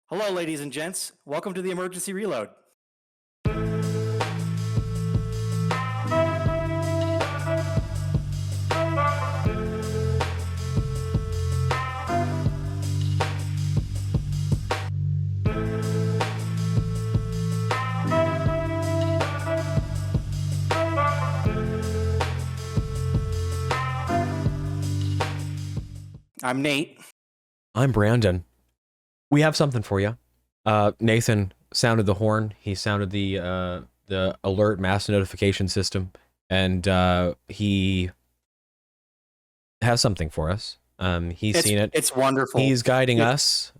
Hello, ladies and gents. Welcome to the Emergency Reload. I'm Nate. I'm Brandon. We have something for you. Nathan sounded the horn. He sounded the alert mass notification system, and he has something for us. He's seen it. It's wonderful. He's guiding us.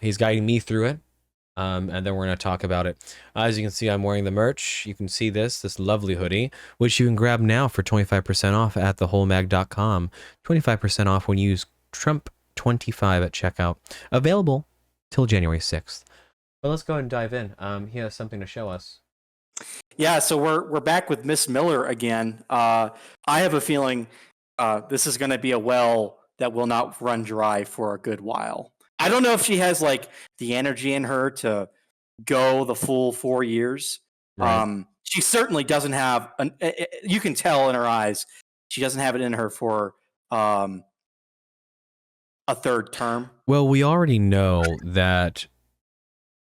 He's guiding me through it. And then we're going to talk about it. As you can see, I'm wearing the merch. You can see this lovely hoodie, which you can grab now for 25% off at thewholemag.com. 25% off when you use Trump25 at checkout. Available till January 6th. But let's go ahead and dive in. He has something to show us. Yeah, so we're back with Miss Miller again. I have a feeling this is going to be a well that will not run dry for a good while. I don't know if she has like the energy in her to go the full 4 years. Right. She certainly doesn't have you can tell in her eyes she doesn't have it in her for a third term. Well, we already know that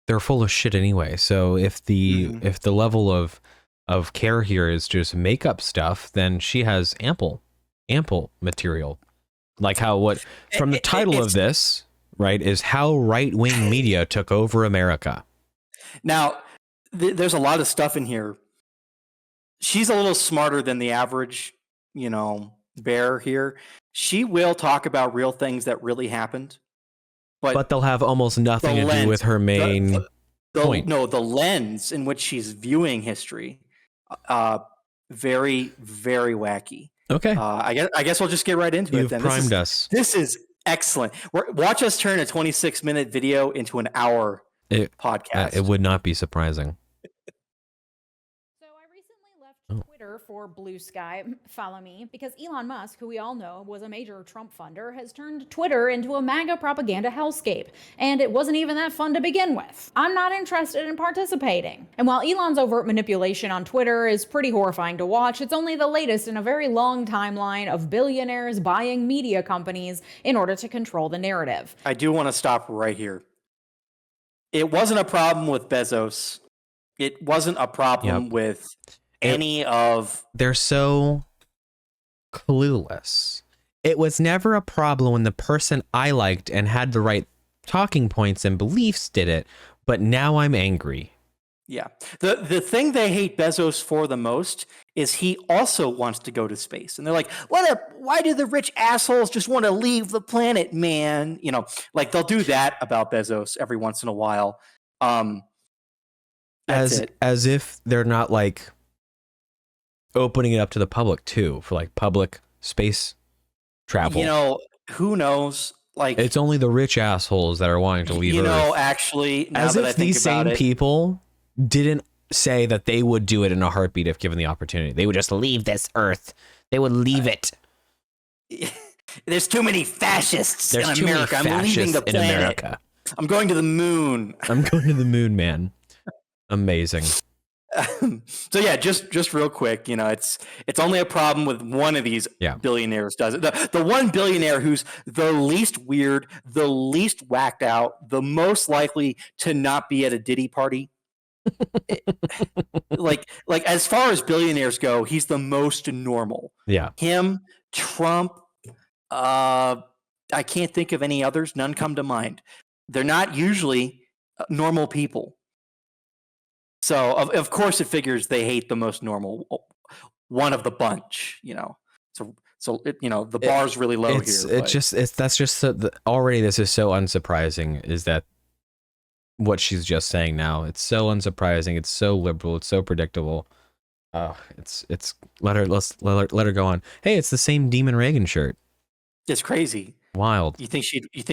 they're full of shit anyway. So if the level of care here is just makeup stuff, then she has ample material. Like from the title of this, right, is how right-wing media took over America. Now, there's a lot of stuff in here. She's a little smarter than the average, bear here. She will talk about real things that really happened. But they'll have almost nothing to do with her main point. No, the lens in which she's viewing history, very, very wacky. Okay. I guess we'll just get right into it then. You've primed us. This is excellent. Watch us turn a 26-minute video into an hour podcast. It would not be surprising. So I recently left Twitter for Blue Sky, follow me, because Elon Musk, who we all know was a major Trump funder, has turned Twitter into a MAGA propaganda hellscape. And it wasn't even that fun to begin with. I'm not interested in participating. And while Elon's overt manipulation on Twitter is pretty horrifying to watch, it's only the latest in a very long timeline of billionaires buying media companies in order to control the narrative. I do want to stop right here. It wasn't a problem with Bezos. It wasn't a problem with any of... They're so clueless. It was never a problem when the person I liked and had the right talking points and beliefs did it, but now I'm angry. Yeah. The thing they hate Bezos for the most is he also wants to go to space. And they're like, why do the rich assholes just want to leave the planet, man? Like they'll do that about Bezos every once in a while. As if they're not like opening it up to the public too, for like public space travel. Who knows? Like it's only the rich assholes that are wanting to leave Earth. Actually, now as that if I think these about same people didn't say that they would do it in a heartbeat if given the opportunity. They would just leave this Earth. They would leave it. There's too many fascists in America. I'm leaving the planet. In America. I'm going to the moon. I'm going to the moon, man. Amazing. So yeah, just real quick, it's only a problem with one of these billionaires does it. The one billionaire who's the least weird, the least whacked out, the most likely to not be at a Diddy party. like as far as billionaires go, he's the most normal. Yeah. Him, Trump, I can't think of any others. None come to mind. They're not usually normal people. So of course it figures they hate the most normal one of the bunch, So the bar's really low here. Already this is so unsurprising. Is that what she's just saying now? It's so unsurprising. It's so liberal. It's so predictable. It's let her go on. Hey, it's the same Demon Reagan shirt. It's crazy. Wild. You think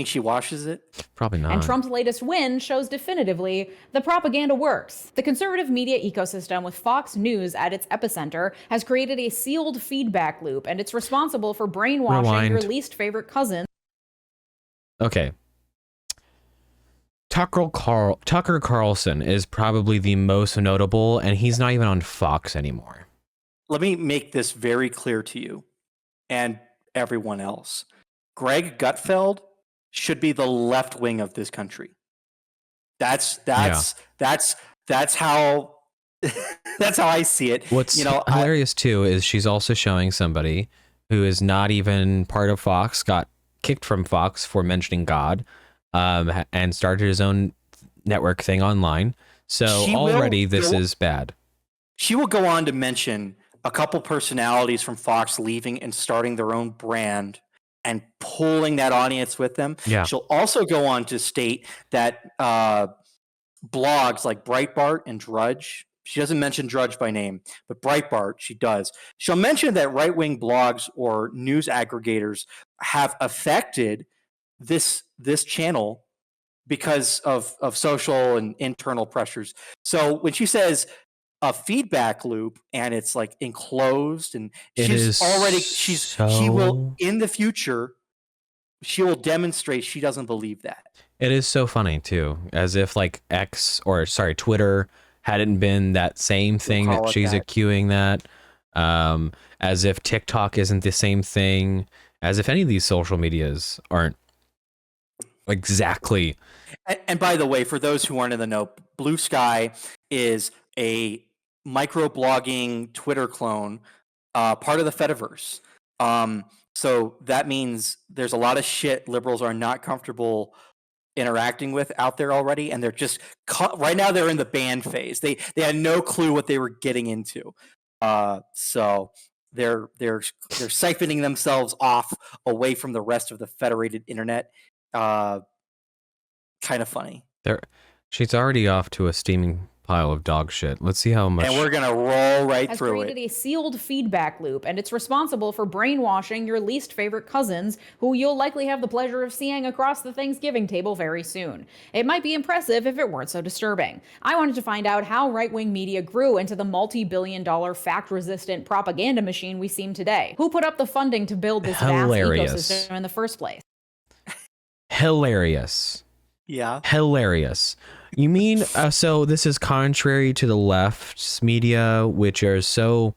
she washes it? Probably not. And Trump's latest win shows definitively the propaganda works. The conservative media ecosystem with Fox News at its epicenter has created a sealed feedback loop, and it's responsible for brainwashing your least favorite cousin. Okay. Tucker Carlson is probably the most notable, and he's not even on Fox anymore. Let me make this very clear to you and everyone else. Greg Gutfeld should be the left wing of this country. That's how that's how I see it. What's hilarious too is she's also showing somebody who is not even part of Fox, got kicked from Fox for mentioning God, and started his own network thing online. So already this is bad. She will go on to mention a couple personalities from Fox leaving and starting their own brand and pulling that audience with them. Yeah. She'll also go on to state that blogs like Breitbart and Drudge, she doesn't mention Drudge by name, but Breitbart, she does. She'll mention that right-wing blogs or news aggregators have affected this channel because of social and internal pressures. So when she says a feedback loop and it's like enclosed and she will in the future, she will demonstrate she doesn't believe that. It is so funny too, as if like Twitter hadn't been that same thing that she's accusing that, as if TikTok isn't the same thing, as if any of these social medias aren't exactly. And by the way, for those who aren't in the know, Blue Sky is a microblogging Twitter clone, part of the Fediverse. So that means there's a lot of shit liberals are not comfortable interacting with out there already, and they're just right now they're in the ban phase. They had no clue what they were getting into. So they're siphoning themselves off away from the rest of the federated internet. Kind of funny. She's already off to a steaming pile of dog shit. Let's see how much. And we're gonna roll right through it. Has created a sealed feedback loop, and it's responsible for brainwashing your least favorite cousins, who you'll likely have the pleasure of seeing across the Thanksgiving table very soon. It might be impressive if it weren't so disturbing. I wanted to find out how right-wing media grew into the multi-billion-dollar fact-resistant propaganda machine we see today. Who put up the funding to build this vast ecosystem in the first place? Hilarious. Yeah. Hilarious. You mean, so this is contrary to the left's media, which are so,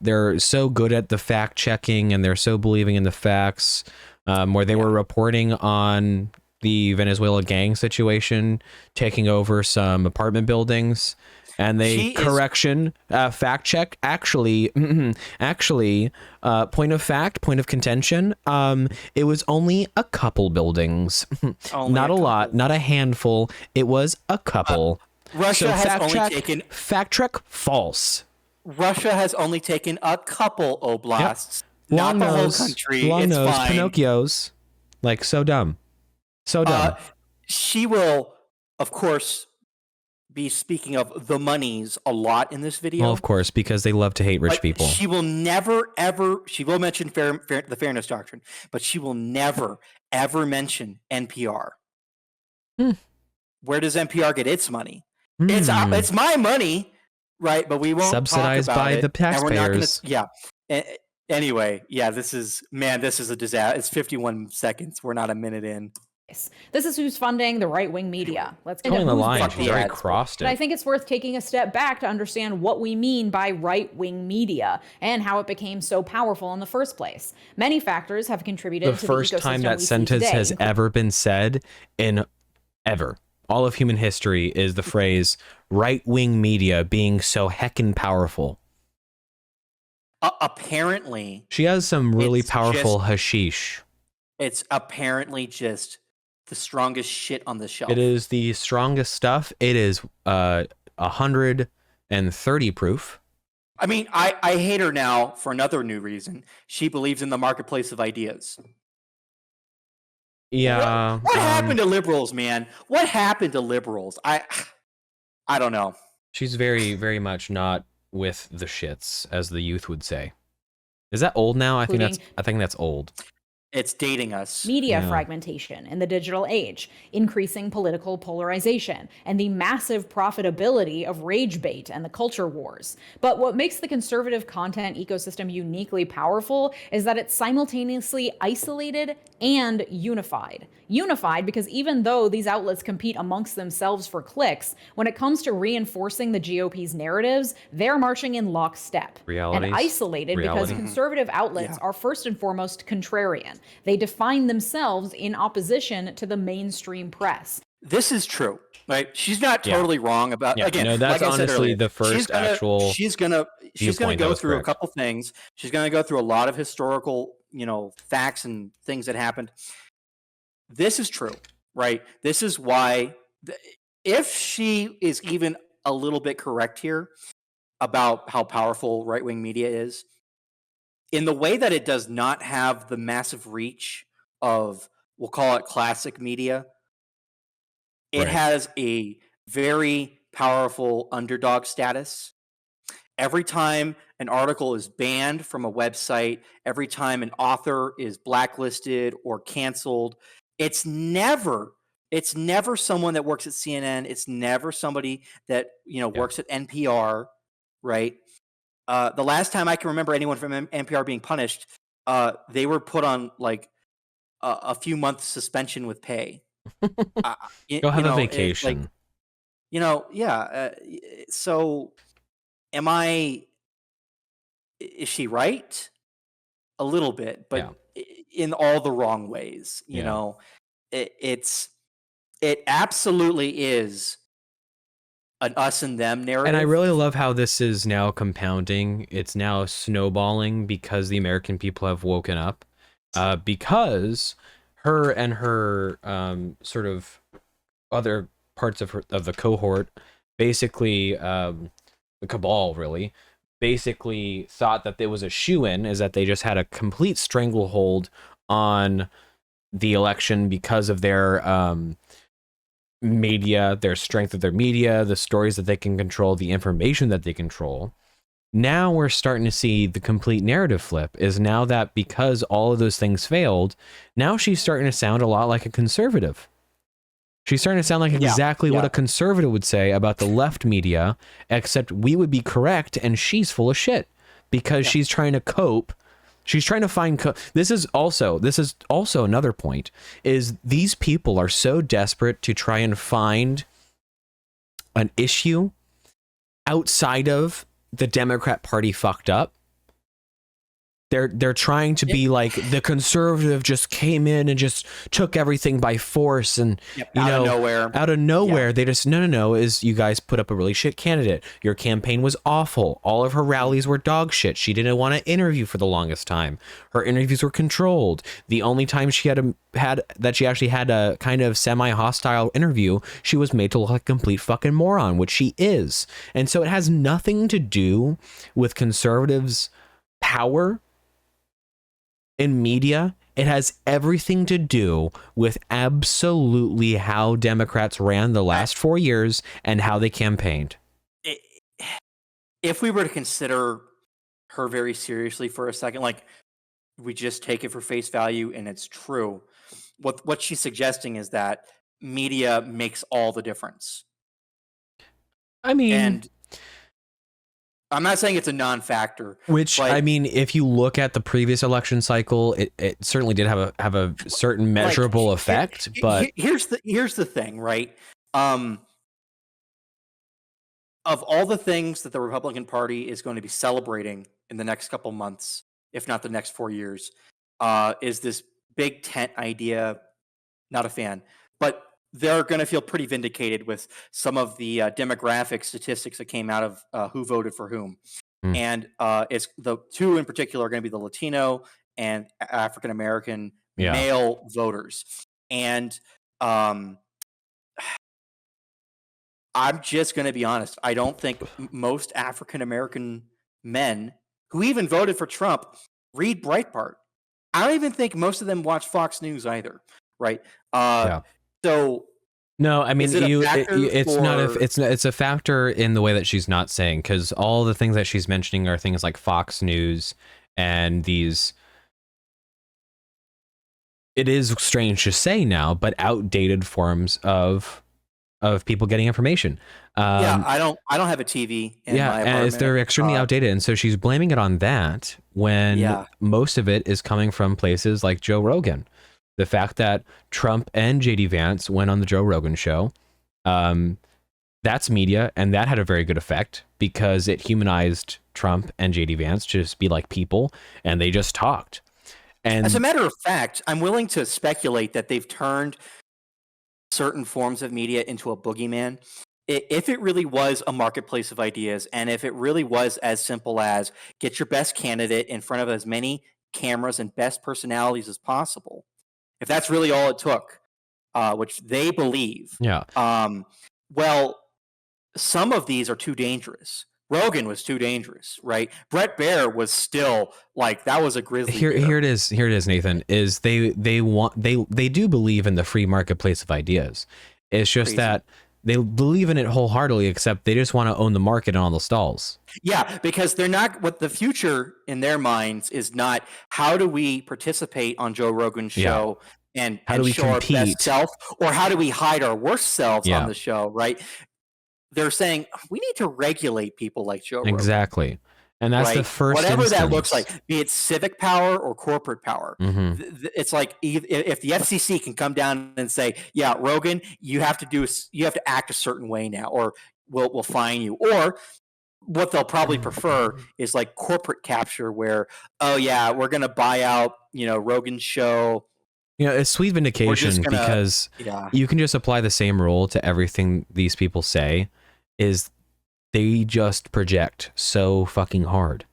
they're so good at the fact checking and they're so believing in the facts, where they were reporting on the Venezuela gang situation, taking over some apartment buildings. And they fact check. Actually, point of fact, point of contention. It was only a couple buildings, not a lot, not a handful. It was a couple. Russia has only taken fact check false. Russia has only taken a couple oblasts, not the whole country. Long it's nose, fine. Pinocchios, like so dumb, so dumb. She will, of course, be speaking of the monies a lot in this video. Well, of course, because they love to hate rich people. She will never, ever, she will mention the fairness doctrine, but she will never, ever mention NPR. Where does NPR get its money? It's my money, right? But we won't subsidized talk about by it, the taxpayers. Anyway, this is a disaster. It's 51 seconds. We're not a minute in. This is who's funding the right-wing media. Let's get into the line. She's already crossed it. But I think it's worth taking a step back to understand what we mean by right-wing media and how it became so powerful in the first place. Many factors have contributed to the ecosystem. The first time that sentence has ever been said in ever, all of human history, is the phrase right-wing media being so heckin' powerful. Apparently, she has some really powerful hashish. It's apparently just the strongest shit on the shelf. It is the strongest stuff. It is 130 proof. I mean, I hate her now for another new reason. She believes in the marketplace of ideas. Yeah. What happened to liberals, man? What happened to liberals? I don't know. She's very, very much not with the shits, as the youth would say. Is that old now? I think that's old. It's dating us. Media Yeah. fragmentation in the digital age, increasing political polarization, and the massive profitability of rage bait and the culture wars. But what makes the conservative content ecosystem uniquely powerful is that it's simultaneously isolated and unified. Unified because even though these outlets compete amongst themselves for clicks, when it comes to reinforcing the GOP's narratives, they're marching in lockstep. Realities. And isolated because Reality. conservative outlets are first and foremost contrarian. They define themselves in opposition to the mainstream press. This is true, right? She's not totally wrong about. Yeah. Again, No, that's like I said honestly earlier, the first actual She's gonna viewpoint that go was through a correct. couple things. She's gonna go through a lot of historical, facts and things that happened. This is true, right? This is why, if she is even a little bit correct here about how powerful right-wing media is, in the way that it does not have the massive reach of, we'll call it classic media, it Right. has a very powerful underdog status. Every time an article is banned from a website, every time an author is blacklisted or canceled, it's never someone that works at CNN. It's never somebody that works at NPR, right? The last time I can remember anyone from NPR being punished, they were put on like a few months suspension with pay. Go have a vacation. So is she right? A little bit, but in all the wrong ways. It absolutely is an us and them narrative. And I really love how this is now compounding. It's now snowballing because the American people have woken up. Because her and her sort of other parts of the cohort, basically the cabal, really, basically thought that there was a shoo-in, is that they just had a complete stranglehold on the election because of their media, their strength of their media, the stories that they can control, the information that they control. Now we're starting to see the complete narrative flip, is now that because all of those things failed, now she's starting to sound a lot like a conservative. She's starting to sound like exactly what a conservative would say about the left media, except we would be correct and she's full of shit because she's trying to cope. She's trying to find this is also another point, is these people are so desperate to try and find an issue outside of the Democrat Party fucked up. They're trying to be like the conservative just came in and just took everything by force and out of nowhere they just no is you guys put up a really shit candidate. Your campaign was awful. All of her rallies were dog shit. She didn't want to interview for the longest time. Her interviews were controlled. The only time she actually had a kind of semi-hostile interview, she was made to look like a complete fucking moron, which she is. And so it has nothing to do with conservatives' power in media. It has everything to do with absolutely how Democrats ran the last 4 years and how they campaigned. If we were to consider her very seriously for a second, like we just take it for face value and it's true, what she's suggesting is that media makes all the difference. I mean, and I'm not saying it's a non-factor. Which, I mean, if you look at the previous election cycle, it certainly did have a certain measurable effect. But here's the thing, right? Of all the things that the Republican Party is going to be celebrating in the next couple months, if not the next 4 years, is this big tent idea. Not a fan, but they're going to feel pretty vindicated with some of the demographic statistics that came out of who voted for whom. And it's the two in particular are going to be the Latino and African American male voters. And I'm just going to be honest. I don't think most African American men who even voted for Trump read Breitbart. I don't even think most of them watch Fox News either. Right. So no, I mean, it's a factor in the way that she's not saying, because all the things that she's mentioning are things like Fox News and these it is strange to say now, but outdated forms of people getting information. I don't have a TV in my and apartment. they're extremely outdated, and so she's blaming it on that when most of it is coming from places like Joe Rogan. The fact that Trump and JD Vance went on the Joe Rogan show, that's media, and that had a very good effect because it humanized Trump and JD Vance to just be like people, and they just talked. And as a matter of fact, I'm willing to speculate that they've turned certain forms of media into a boogeyman. If it really was a marketplace of ideas, and if it really was as simple as get your best candidate in front of as many cameras and best personalities as possible, if that's really all it took, which they believe, well, some of these are too dangerous. Rogan was too dangerous, right? Brett Baer was still like, that was a grizzly. Here it is, Nathan. Is they do believe in the free marketplace of ideas. It's just that they believe in it wholeheartedly, except they just want to own the market and all the stalls. Yeah, because they're not, what the future in their minds is not, how do we participate on Joe Rogan's show and how do we show compete? our best self, or how do we hide our worst selves on the show, right? They're saying we need to regulate people like Joe Rogan. Exactly. And that's the first whatever instance. That looks like, be it civic power or corporate power. It's like if the FCC can come down and say, yeah, Rogan, you have to act a certain way now, or we'll fine you. Or what they'll probably prefer is like corporate capture, where, oh yeah, we're going to buy out, Rogan's show. It's sweet vindication because you can just apply the same rule to everything these people say. Is they just project so fucking hard.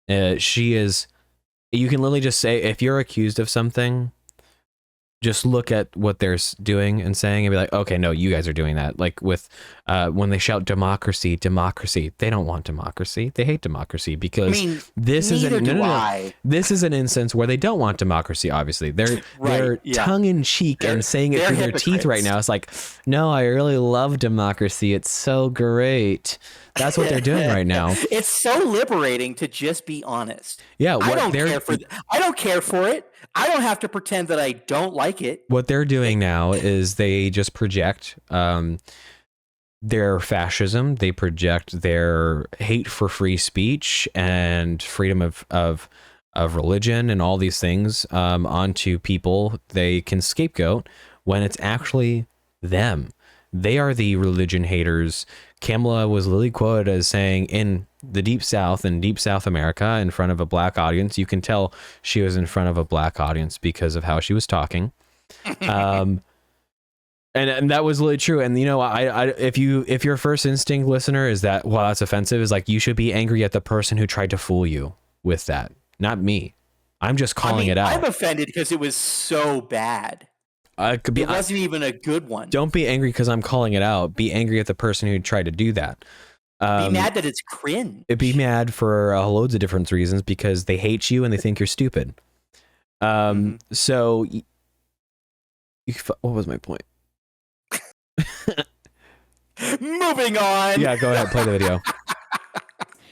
You can literally just say, if you're accused of something, just look at what they're doing and saying and be like, okay, no, you guys are doing that. Like with when they shout democracy, they don't want democracy. They hate democracy because this is this is an instance where they don't want democracy. Obviously, they're tongue in cheek and saying it through their teeth right now. It's like, no, I really love democracy. It's so great. That's what they're doing right now. It's so liberating to just be honest. Yeah, I don't care for it. I don't have to pretend that I don't like it. What they're doing now is they just project their fascism. They project their hate for free speech and freedom of religion and all these things onto people they can scapegoat when it's actually them. They are the religion haters. Kamala was literally quoted as saying, in the Deep South, in Deep South America, in front of a black audience, you can tell she was in front of a black audience because of how she was talking. And that was really true. And if your first instinct, listener, is that, well, that's offensive, is like, you should be angry at the person who tried to fool you with that, not me. I'm just calling it out. I'm offended because it was so bad. It wasn't even a good one. Don't be angry because I'm calling it out. Be angry at the person who tried to do that. Be mad that it's cringe. Be mad for loads of different reasons because they hate you and they think you're stupid. So, what was my point? Moving on. Yeah, go ahead. Play the video.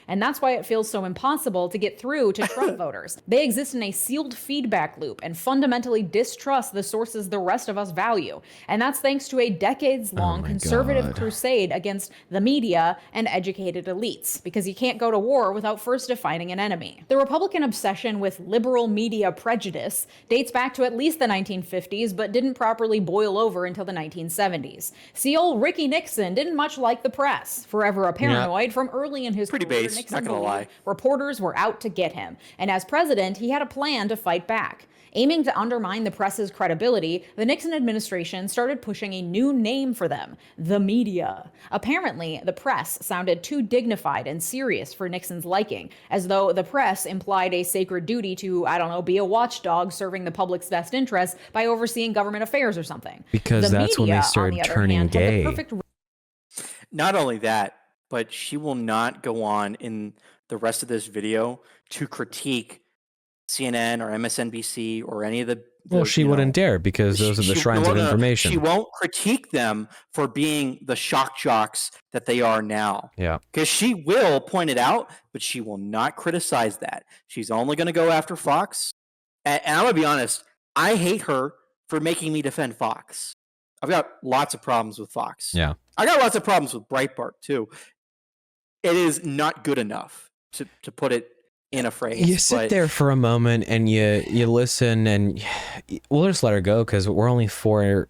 And that's why it feels so impossible to get through to Trump voters. They exist in a sealed feedback loop and fundamentally distrust the sources the rest of us value. And that's thanks to a decades-long conservative crusade against the media and educated elites, because you can't go to war without first defining an enemy. The Republican obsession with liberal media prejudice dates back to at least the 1950s, but didn't properly boil over until the 1970s. See, old Ricky Nixon didn't much like the press, forever a paranoid from early in his career. Nixon believed reporters were out to get him, and as president, he had a plan to fight back. Aiming to undermine the press's credibility, the Nixon administration started pushing a new name for them: the media. Apparently, the press sounded too dignified and serious for Nixon's liking, as though the press implied a sacred duty to, be a watchdog serving the public's best interests by overseeing government affairs or something. Because that's when they started turning gay. Not only that, but she will not go on in the rest of this video to critique CNN or MSNBC or any of the... Well, she wouldn't dare, because those are the shrines of information. She won't critique them for being the shock jocks that they are now. Yeah. Because she will point it out, but she will not criticize that. She's only going to go after Fox. And I'm going to be honest, I hate her for making me defend Fox. I've got lots of problems with Fox. Yeah. I got lots of problems with Breitbart too. It is not good enough to put it in a phrase. You sit there for a moment and you listen, and we'll just let her go because we're only 5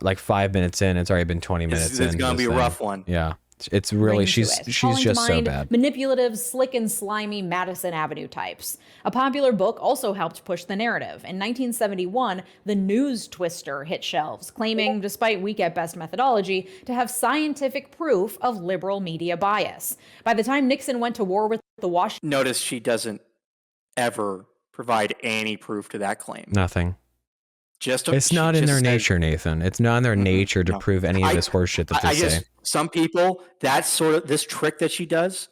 minutes in. It's already been 20 minutes. It's going to be a rough one. Yeah. It's really, she's just so bad. Manipulative, slick and slimy Madison Avenue types. A popular book also helped push the narrative. In 1971, The News Twister hit shelves, claiming, despite weak at best methodology, to have scientific proof of liberal media bias. By the time Nixon went to war with the Washington... Notice she doesn't ever provide any proof to that claim. Nothing. It's not in their nature, Nathan. It's not in their nature to prove any of this horseshit that they say. Some people, that's sort of this trick that she does.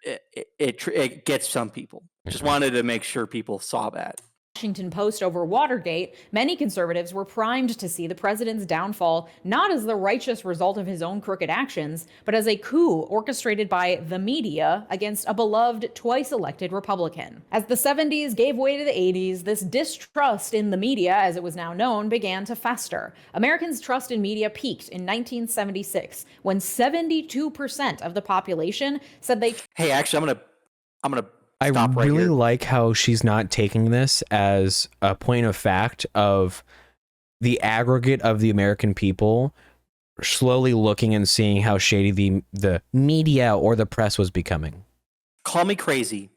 It gets some people. Just wanted to make sure people saw that. Washington Post over Watergate, many conservatives were primed to see the president's downfall not as the righteous result of his own crooked actions, but as a coup orchestrated by the media against a beloved, twice-elected Republican. As the 70s gave way to the 80s, this distrust in the media, as it was now known, began to fester. Americans' trust in media peaked in 1976, when 72% of the population said they... Hey, actually, I'm gonna I really like how she's not taking this as a point of fact of the aggregate of the American people slowly looking and seeing how shady the media or the press was becoming. Call me crazy,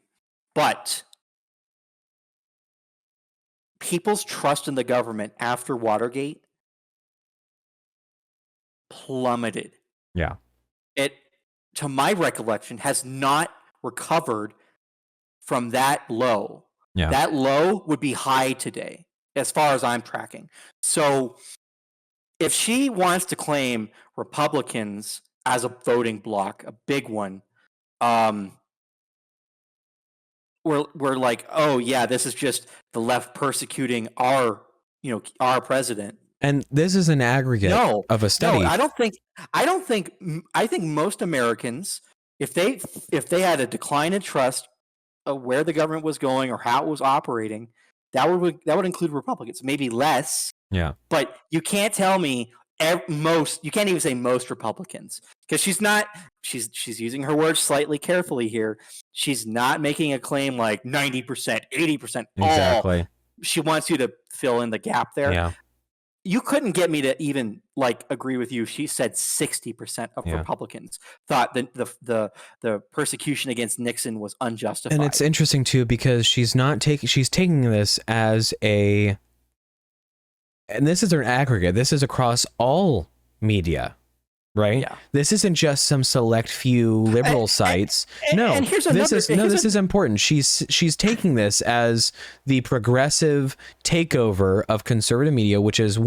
but people's trust in the government after Watergate plummeted. Yeah. It, to my recollection, has not recovered from that low. Yeah. That low would be high today, as far as I'm tracking. So if she wants to claim Republicans as a voting bloc, a big one, we're like, oh yeah, this is just the left persecuting our president. And this is an aggregate of a study. No, I think most Americans, if they had a decline in trust of where the government was going or how it was operating, that would include Republicans, maybe less. Yeah. But you can't tell me most. You can't even say most Republicans, because she's not. She's using her words slightly carefully here. She's not making a claim like 90%, 80%. Exactly. She wants you to fill in the gap there. Yeah. You couldn't get me to even agree with you. She said 60% of Republicans thought that the persecution against Nixon was unjustified. And it's interesting too, because she's taking this as and this is an aggregate. This is across all media, right? Yeah. This isn't just some select few liberal sites. And this is important. She's taking this as the progressive takeover of conservative media, which is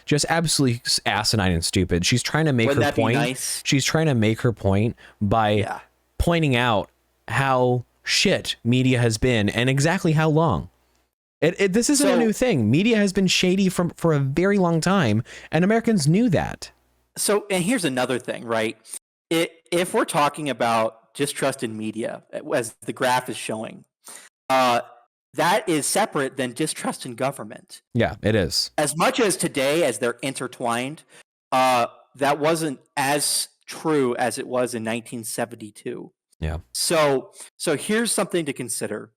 just absolutely asinine and stupid. She's trying to make her point. Nice? She's trying to make her point by pointing out how shit media has been and exactly how long. This isn't a new thing. Media has been shady for a very long time, and Americans knew that. So, and here's another thing, right? If we're talking about distrust in media, as the graph is showing, that is separate than distrust in government. Yeah, it is. As much as today, as they're intertwined, that wasn't as true as it was in 1972. Yeah. So here's something to consider.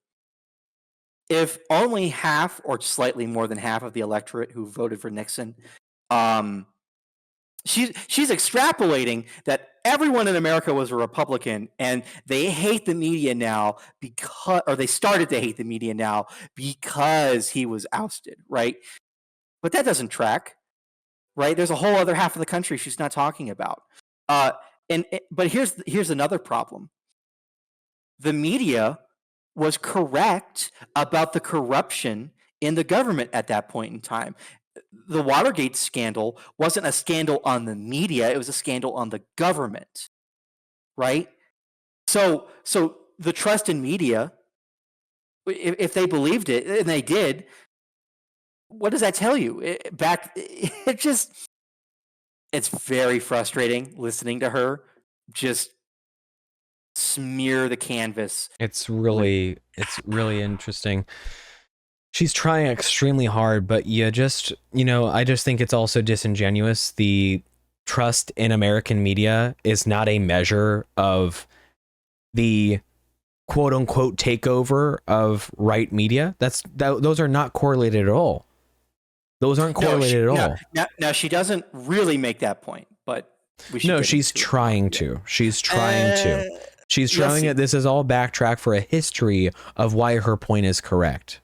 If only half or slightly more than half of the electorate who voted for Nixon, she's extrapolating that everyone in America was a Republican and they hate the media now they started to hate the media now because he was ousted, right? But that doesn't track, right? There's a whole other half of the country she's not talking about. But here's another problem. The media was correct about the corruption in the government at that point in time. The Watergate scandal wasn't a scandal on the media, it was a scandal on the government, right? So the trust in media, if they believed it, and they did, what does that tell you? It's very frustrating listening to her just smear the canvas. It's really interesting. She's trying extremely hard, but I just think it's also disingenuous. The trust in American media is not a measure of the quote unquote takeover of right media. Those are not correlated at all. Those aren't correlated at all. Now she doesn't really make that point, but she's trying to. She's trying to. She's showing that this is all backtrack for a history of why her point is correct.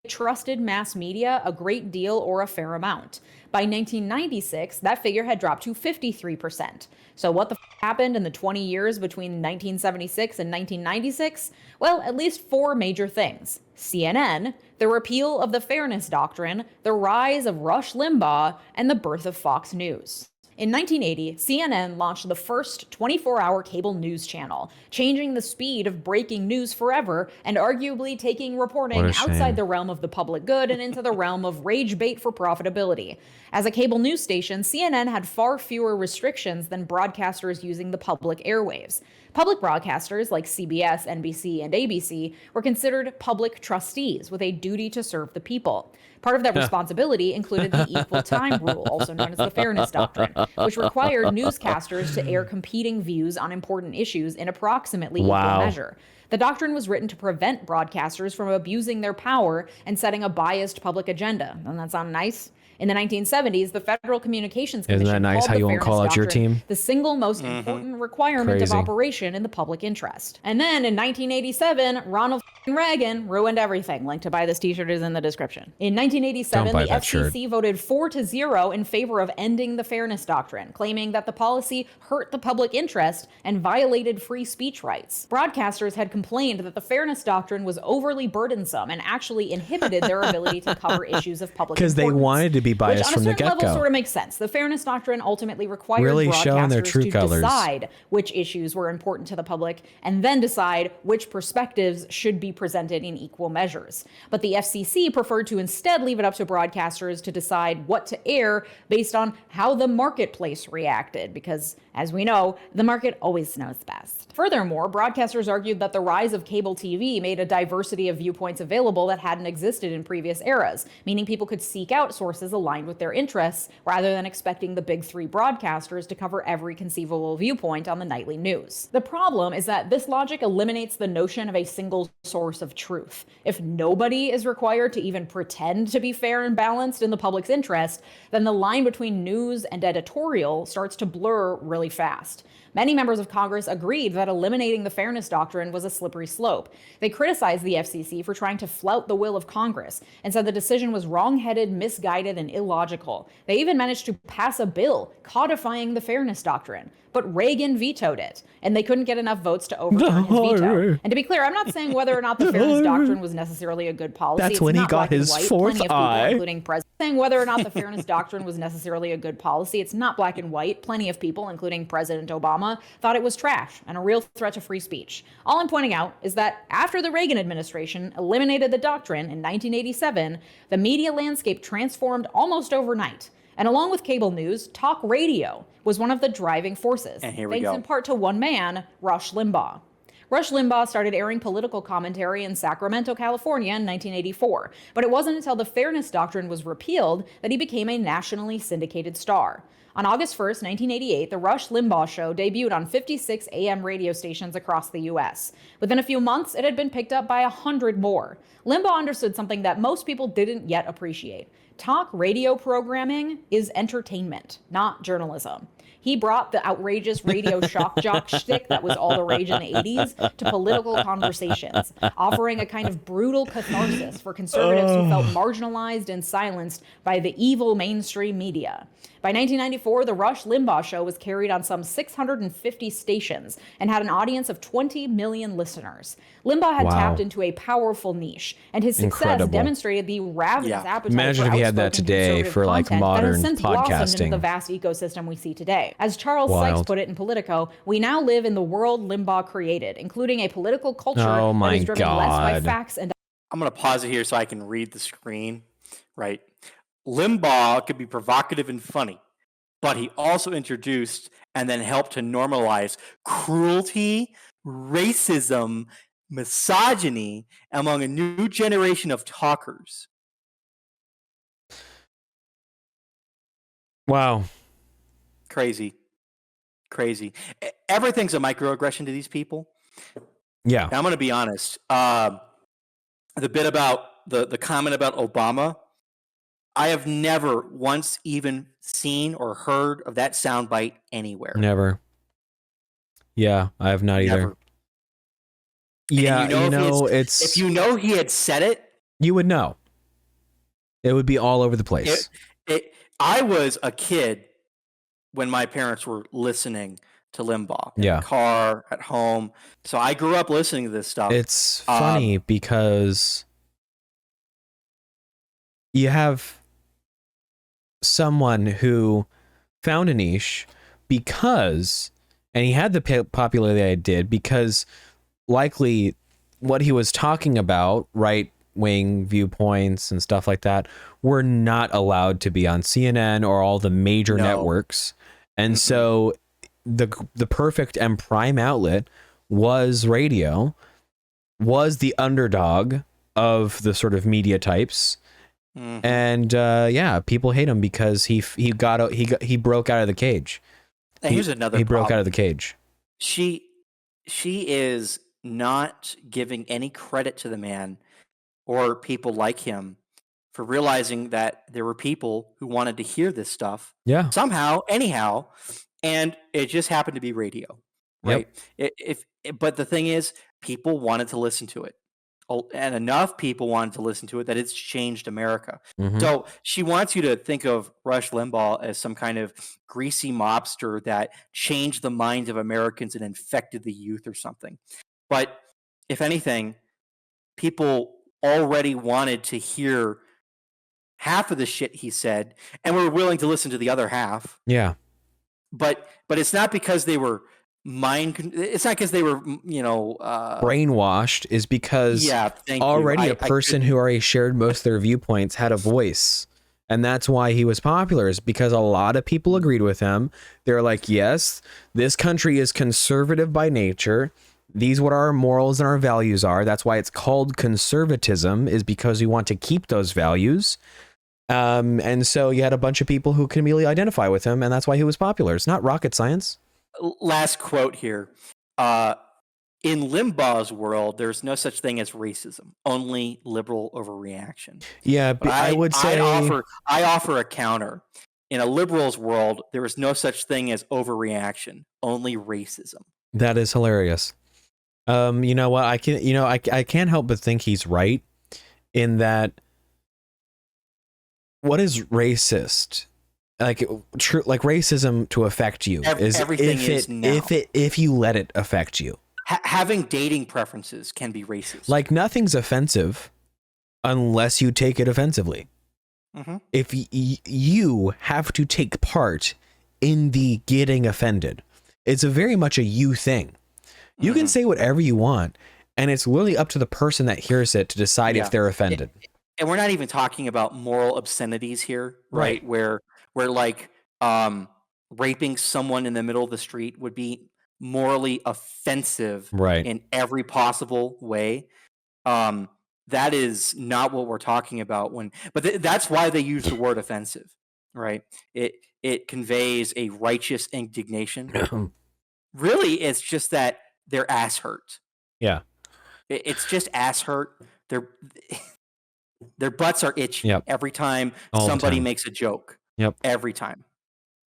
Trusted mass media a great deal or a fair amount. By 1996, that figure had dropped to 53%. So what the happened in the 20 years between 1976 and 1996? Well, at least 4 major things. CNN, the repeal of the Fairness Doctrine, the rise of Rush Limbaugh, and the birth of Fox News. In 1980, CNN launched the first 24-hour cable news channel, changing the speed of breaking news forever and arguably taking reporting outside the realm of the public good and into the realm of rage bait for profitability. As a cable news station, CNN had far fewer restrictions than broadcasters using the public airwaves. Public broadcasters like CBS, NBC, and ABC were considered public trustees with a duty to serve the people. Part of that responsibility included the equal time rule, also known as the Fairness Doctrine, which required newscasters to air competing views on important issues in approximately equal measure. The doctrine was written to prevent broadcasters from abusing their power and setting a biased public agenda. Doesn't that sound nice? In the 1970s, the Federal Communications Commission Isn't that nice how you won't call out your team? The single most important requirement of operation in the public interest. And then in 1987, Ronald Reagan ruined everything. Link to buy this t-shirt is in the description. In 1987, the FCC voted 4-0 in favor of ending the Fairness Doctrine, claiming that the policy hurt the public interest and violated free speech rights. Broadcasters had complained that the Fairness Doctrine was overly burdensome and actually inhibited their ability to cover issues of public importance. Because they wanted to be biased from the get-go. Level sort of makes sense. The Fairness Doctrine ultimately required broadcasters to decide which issues were important to the public and then decide which perspectives should be presented in equal measures. But the FCC preferred to instead leave it up to broadcasters to decide what to air based on how the marketplace reacted, because, as we know, the market always knows best. Furthermore, broadcasters argued that the rise of cable TV made a diversity of viewpoints available that hadn't existed in previous eras, meaning people could seek out sources aligned with their interests rather than expecting the big 3 broadcasters to cover every conceivable viewpoint on the nightly news. The problem is that this logic eliminates the notion of a single source of truth. If nobody is required to even pretend to be fair and balanced in the public's interest, then the line between news and editorial starts to blur really fast. Many members of Congress agreed that eliminating the Fairness Doctrine was a slippery slope. They criticized the FCC for trying to flout the will of Congress and said the decision was wrong-headed, misguided, and illogical. They even managed to pass a bill codifying the Fairness Doctrine. But Reagan vetoed it, and they couldn't get enough votes to overturn his veto. And to be clear, I'm not saying whether or not the Fairness Doctrine was necessarily a good policy. That's when he got his 4th eye. Including saying whether or not the Fairness Doctrine was necessarily a good policy. It's not black and white. Plenty of people, including President Obama, thought it was trash and a real threat to free speech. All I'm pointing out is that after the Reagan administration eliminated the doctrine in 1987, the media landscape transformed almost overnight. And along with cable news, talk radio was one of the driving forces, thanks in part to one man, Rush Limbaugh. Rush Limbaugh started airing political commentary in Sacramento, California in 1984, but it wasn't until the Fairness Doctrine was repealed that he became a nationally syndicated star. On August 1st, 1988, The Rush Limbaugh Show debuted on 56 AM radio stations across the U.S. Within a few months, it had been picked up by 100 more. Limbaugh understood something that most people didn't yet appreciate. Talk radio programming is entertainment, not journalism. He brought the outrageous radio shock jock shtick that was all the rage in the 80s to political conversations, offering a kind of brutal catharsis for conservatives who felt marginalized and silenced by the evil mainstream media. By 1994, The Rush Limbaugh Show was carried on some 650 stations and had an audience of 20 million listeners. Limbaugh had tapped into a powerful niche, and his success demonstrated the ravenous appetite Imagine for if he had that today for like modern that has since blossomed podcasting. into the vast ecosystem we see today. As Charles Sykes put it in Politico, we now live in the world Limbaugh created, including a political culture that is driven less by facts and... I'm going to pause it here so I can read the screen, right? Limbaugh could be provocative and funny, but he also introduced and then helped to normalize cruelty, racism, misogyny among a new generation of talkers. Wow. Crazy. Everything's a microaggression to these people. Yeah. And I'm going to be honest. The bit about the comment about Obama, I have never once even seen or heard of that soundbite anywhere. Never. Yeah, I have not either. Never. Yeah, if you know he had said it, you would know. It would be all over the place. I was a kid when my parents were listening to Limbaugh in the car, at home. So I grew up listening to this stuff. It's funny because you have someone who found a niche because, and he had the popularity that it did because likely what he was talking about, right-wing viewpoints and stuff like that, were not allowed to be on CNN or all the major networks. And so the perfect and prime outlet was radio, was the underdog of the sort of media types. And people hate him because he broke out of the cage. And here's another he broke out of the cage. She is not giving any credit to the man or people like him for realizing that there were people who wanted to hear this stuff somehow, anyhow, and it just happened to be radio, right? But the thing is, people wanted to listen to it, and enough people wanted to listen to it that it's changed America. So she wants you to think of Rush Limbaugh as some kind of greasy mobster that changed the minds of Americans and infected the youth or something. But if anything, people already wanted to hear half of the shit he said and were willing to listen to the other half. Yeah. But it's not because they were it's not because they were, brainwashed. Is because already a person who already shared most of their viewpoints had a voice. And that's why he was popular, is because a lot of people agreed with him. They're like, yes, this country is conservative by nature. These what our morals and our values are. That's why it's called conservatism, is because we want to keep those values. And so you had a bunch of people who can immediately identify with him, and that's why he was popular. It's not rocket science. Last quote here. In Limbaugh's world, there's no such thing as racism, only liberal overreaction. Yeah, but I would say I offer a counter. In a liberal's world, there is no such thing as overreaction, only racism. That is hilarious. You know what? I can't help but think he's right in that. What is racist? Like racism to affect you is if you let it affect you. Having dating preferences can be racist. Like nothing's offensive unless you take it offensively. If you have to take part in the getting offended, it's very much a you thing. You can say whatever you want, and it's literally up to the person that hears it to decide if they're offended. And we're not even talking about moral obscenities here, right? Where like raping someone in the middle of the street would be morally offensive in every possible way. That is not what we're talking about that's why they use the word offensive, right? It conveys a righteous indignation. Really, it's just that their ass hurt. Yeah. It's just ass hurt. Their butts are itchy every time somebody makes a joke. Every time.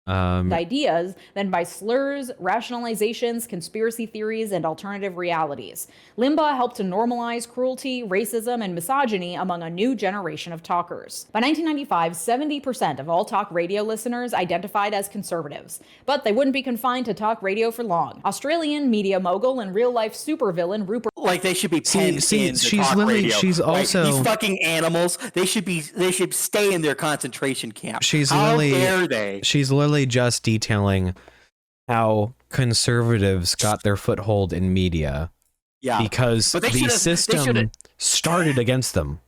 Ideas than by slurs, rationalizations, conspiracy theories, and alternative realities. Limbaugh helped to normalize cruelty, racism, and misogyny among a new generation of talkers. By 1995, 70% of all talk radio listeners identified as conservatives, but they wouldn't be confined to talk radio for long. Australian media mogul and real-life supervillain Rupert. Like they should be penned in the talk radio. She's also these fucking animals. They should stay in their concentration camp. How dare they? She's literally just detailing how conservatives got their foothold in media. Because the system started against them.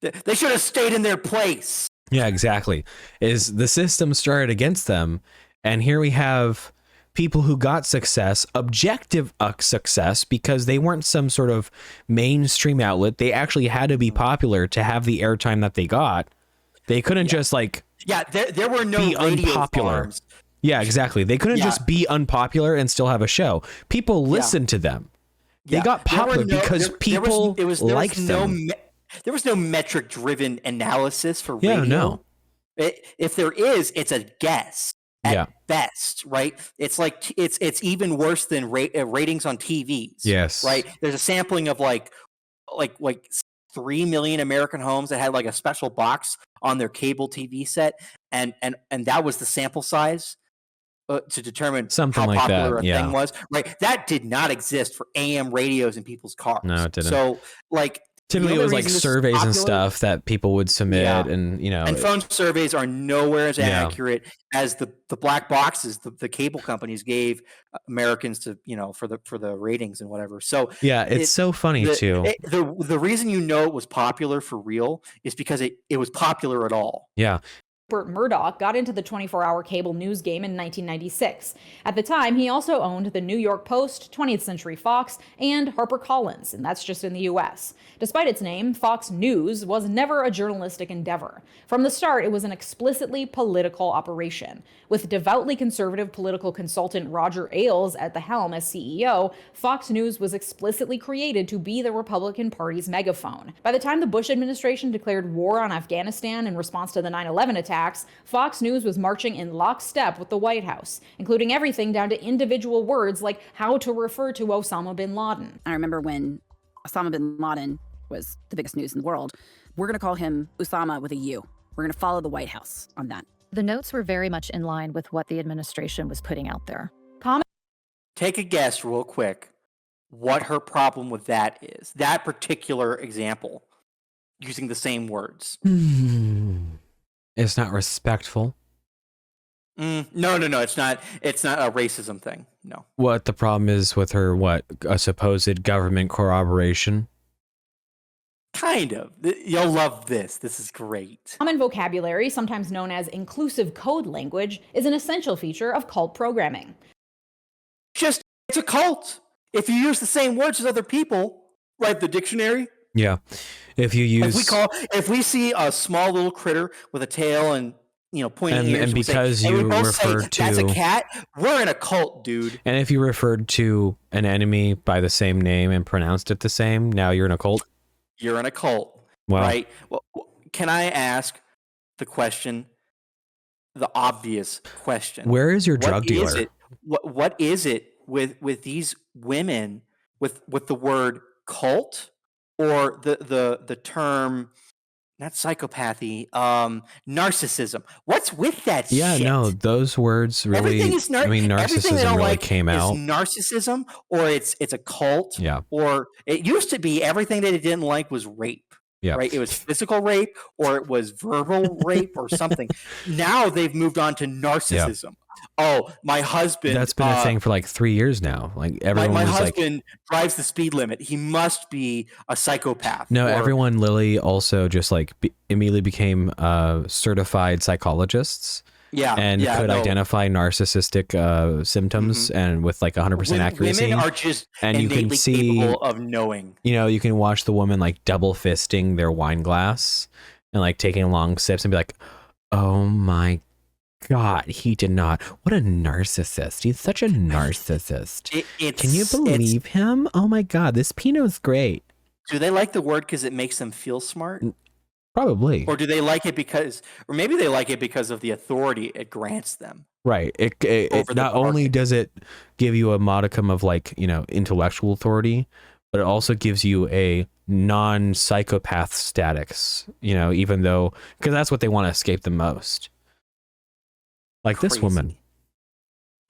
They should have stayed in their place. Yeah, exactly. Is the system started against them, and here we have people who got success, objective success, because they weren't some sort of mainstream outlet. They actually had to be popular to have the airtime that they got. They couldn't just like there were no be radio unpopular. farms. Yeah, exactly. They couldn't just be unpopular and still have a show. People listened to them. They got popular because people liked them. There was no metric-driven analysis for radio. No. If there is, it's a guess at best, right? It's like it's even worse than ratings on TVs. Yes, right. There's a sampling of like 3 million American homes that had like a special box on their cable TV set, and that was the sample size to determine something how like popular that. a thing was. Right. That did not exist for AM radios in people's cars. No, it didn't. So like. Typically, it was like surveys and stuff that people would submit, and and phone surveys are nowhere as accurate as the black boxes the cable companies gave Americans to for the ratings and whatever. So it's so funny too. The reason it was popular for real is because it was popular at all. Yeah. Rupert Murdoch got into the 24-hour cable news game in 1996. At the time, he also owned the New York Post, 20th Century Fox, and HarperCollins, and that's just in the U.S. Despite its name, Fox News was never a journalistic endeavor. From the start, it was an explicitly political operation. With devoutly conservative political consultant Roger Ailes at the helm as CEO, Fox News was explicitly created to be the Republican Party's megaphone. By the time the Bush administration declared war on Afghanistan in response to the 9/11 attacks, Fox News was marching in lockstep with the White House, including everything down to individual words like how to refer to Osama bin Laden. I remember when Osama bin Laden was the biggest news in the world. We're going to call him Osama with a U. We're going to follow the White House on that. The notes were very much in line with what the administration was putting out there. Take a guess real quick what her problem with that is. That particular example, using the same words. It's not respectful. No. It's not a racism thing. No. What the problem is with her, a supposed government corroboration? Kind of. You'll love this. This is great. Common vocabulary, sometimes known as inclusive code language, is an essential feature of cult programming. It's a cult. If you use the same words as other people, right? The dictionary. Yeah. If you use, if we see a small little critter with a tail and pointing ears, and because you referred to that's a cat, we're in a cult, dude. And if you referred to an enemy by the same name and pronounced it the same, now you're in a cult. You're in a cult, wow. Right? Well, can I ask the question, the obvious question? Where is your drug dealer? What is it with these women with the word cult or the term, not psychopathy, narcissism? What's with that shit? Yeah, no, those words really, narcissism really came out. Narcissism, or it's a cult. Yeah. Or it used to be everything that it didn't like was rape. Yeah. Right? It was physical rape or it was verbal rape or something. Now they've moved on to narcissism. Yeah. Oh, my husband. That's been a thing for like 3 years now. Like everyone my husband drives the speed limit. He must be a psychopath. No, everyone literally also just immediately became certified psychologists. Yeah, and could identify narcissistic symptoms and with like 100% accuracy. Women are just and you can see capable of knowing. You can watch the woman like double fisting their wine glass and like taking long sips and be like, "Oh my God, he did not. What a narcissist. He's such a narcissist. Can you believe him? Oh my God, this Pinot's great." Do they like the word because it makes them feel smart? Probably. Or do they like it or maybe they like it because of the authority it grants them? Right. It not only does it give you a modicum of intellectual authority, but it also gives you a non-psychopath status, even though, because that's what they want to escape the most. Like Crazy. This woman.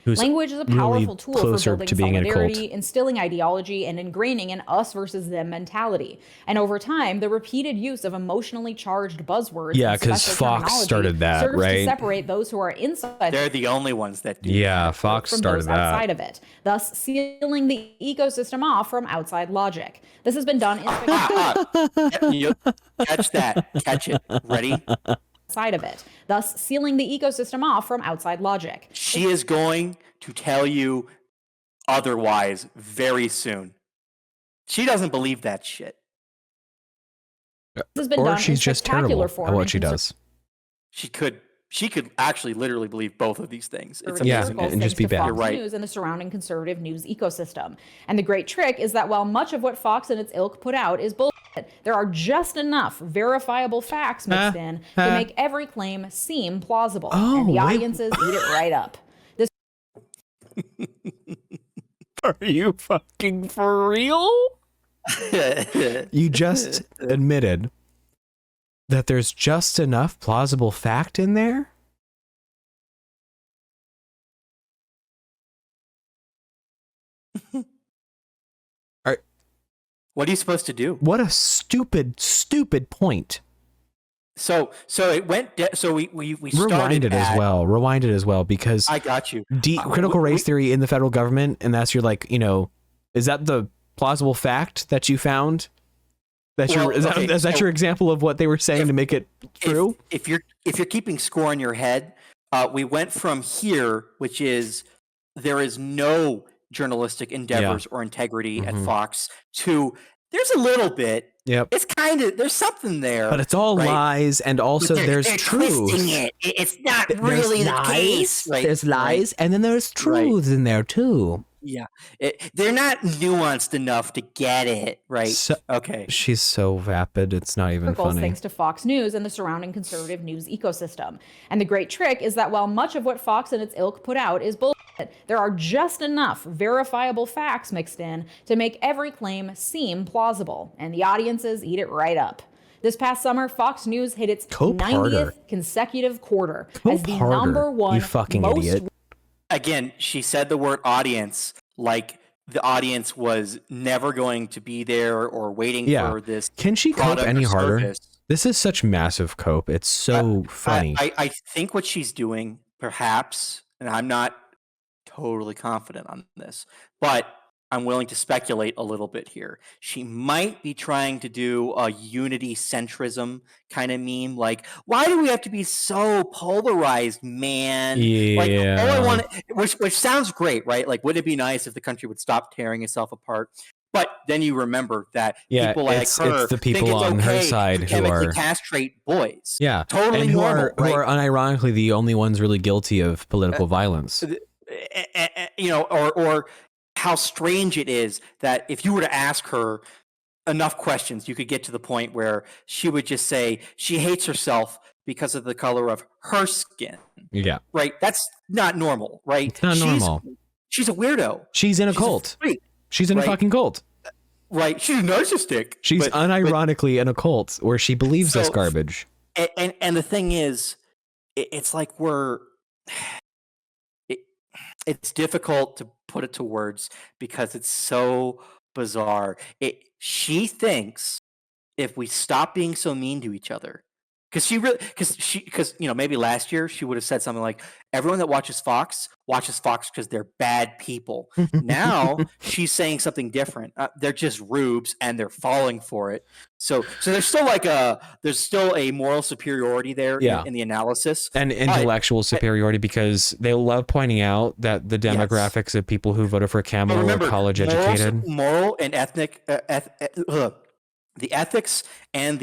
Language is a powerful tool for building to being solidarity, instilling ideology, and ingraining an us versus them mentality. And over time, the repeated use of emotionally charged buzzwords, because Fox started that, serves right? to separate those who are inside. They're the only ones that do. Yeah, Fox from started those that. outside of it, thus sealing the ecosystem off from outside logic. This has been done in You catch that. Catch it. Ready? side of it, thus sealing the ecosystem off from outside logic. She is going to tell you otherwise very soon. She doesn't believe that shit. This has been Or done she's in just spectacular terrible form at what in she does. She could actually literally believe both of these things. It's conservative amazing. circles and just thanks be to bad. Fox You're right. News and the surrounding conservative news ecosystem. And the great trick is that while much of what Fox and its ilk put out is bullshit, there are just enough verifiable facts mixed in to make every claim seem plausible. And the wait. audiences eat it right up. This Are you fucking for real? You just admitted that there's just enough plausible fact in there? What are you supposed to do? What a stupid point. So it went. So we started Rewind it as well. Rewind it as well, because I got you. critical race theory in the federal government, and that's your, like, you know, is that the plausible fact that you found? That's Well, is okay, that so your example of what they were saying to make it true? If you're keeping score in your head, we went from here, which is there is no journalistic endeavors or integrity at Fox, to there's a little bit. Yep. It's kind of there's something there, But it's all right? lies, and also But there's they're truth. twisting it. It's not There's really the lies, case. Right? There's lies, and then there's truths in there too. Yeah, they're not nuanced enough to get it right. So- Okay. She's so vapid, it's not even circles funny. thanks to Fox News and the surrounding conservative news ecosystem. And the great trick is that while much of what Fox and its ilk put out is bullshit, there are just enough verifiable facts mixed in to make every claim seem plausible, and the audiences eat it right up. This past summer, Fox News hit its Cope 90th harder. consecutive quarter as Cope the harder, number one you fucking most idiot. Again, she said the word audience like the audience was never going to be there or waiting Yeah. for this. Can she cope product any or harder? service. This is such massive cope. It's so funny. I think what she's doing, perhaps, and I'm not totally confident on this, but I'm willing to speculate a little bit here. She might be trying to do a unity centrism kind of meme, like, why do we have to be so polarized, man? Like, all I want, which sounds great, right? Like, wouldn't it be nice if the country would stop tearing itself apart? But then you remember that people like her it's the think people it's on her okay side to who chemically are castrate boys. yeah, totally and who normal, are right? unironically the only ones really guilty of political violence. You know, or how strange it is that if you were to ask her enough questions, you could get to the point where she would just say she hates herself because of the color of her skin. Yeah, Right? That's not normal, right? it's not normal. She's a weirdo. She's in a She's cult. freak, She's in a right? fucking cult. right? She's narcissistic. She's but- unironically in a cult where she believes this So- garbage. and the thing is, it's like it's difficult to put it to words because it's so bizarre. She thinks if we stop being so mean to each other, because you know, maybe last year she would have said something like, everyone that watches Fox because they're bad people. Now she's saying something different. They're just rubes and they're falling for it. So there's still a moral superiority there in the analysis And intellectual superiority, because they love pointing out that the demographics of people who voted for Kamala remember, were college educated. moral and ethnic, the ethics and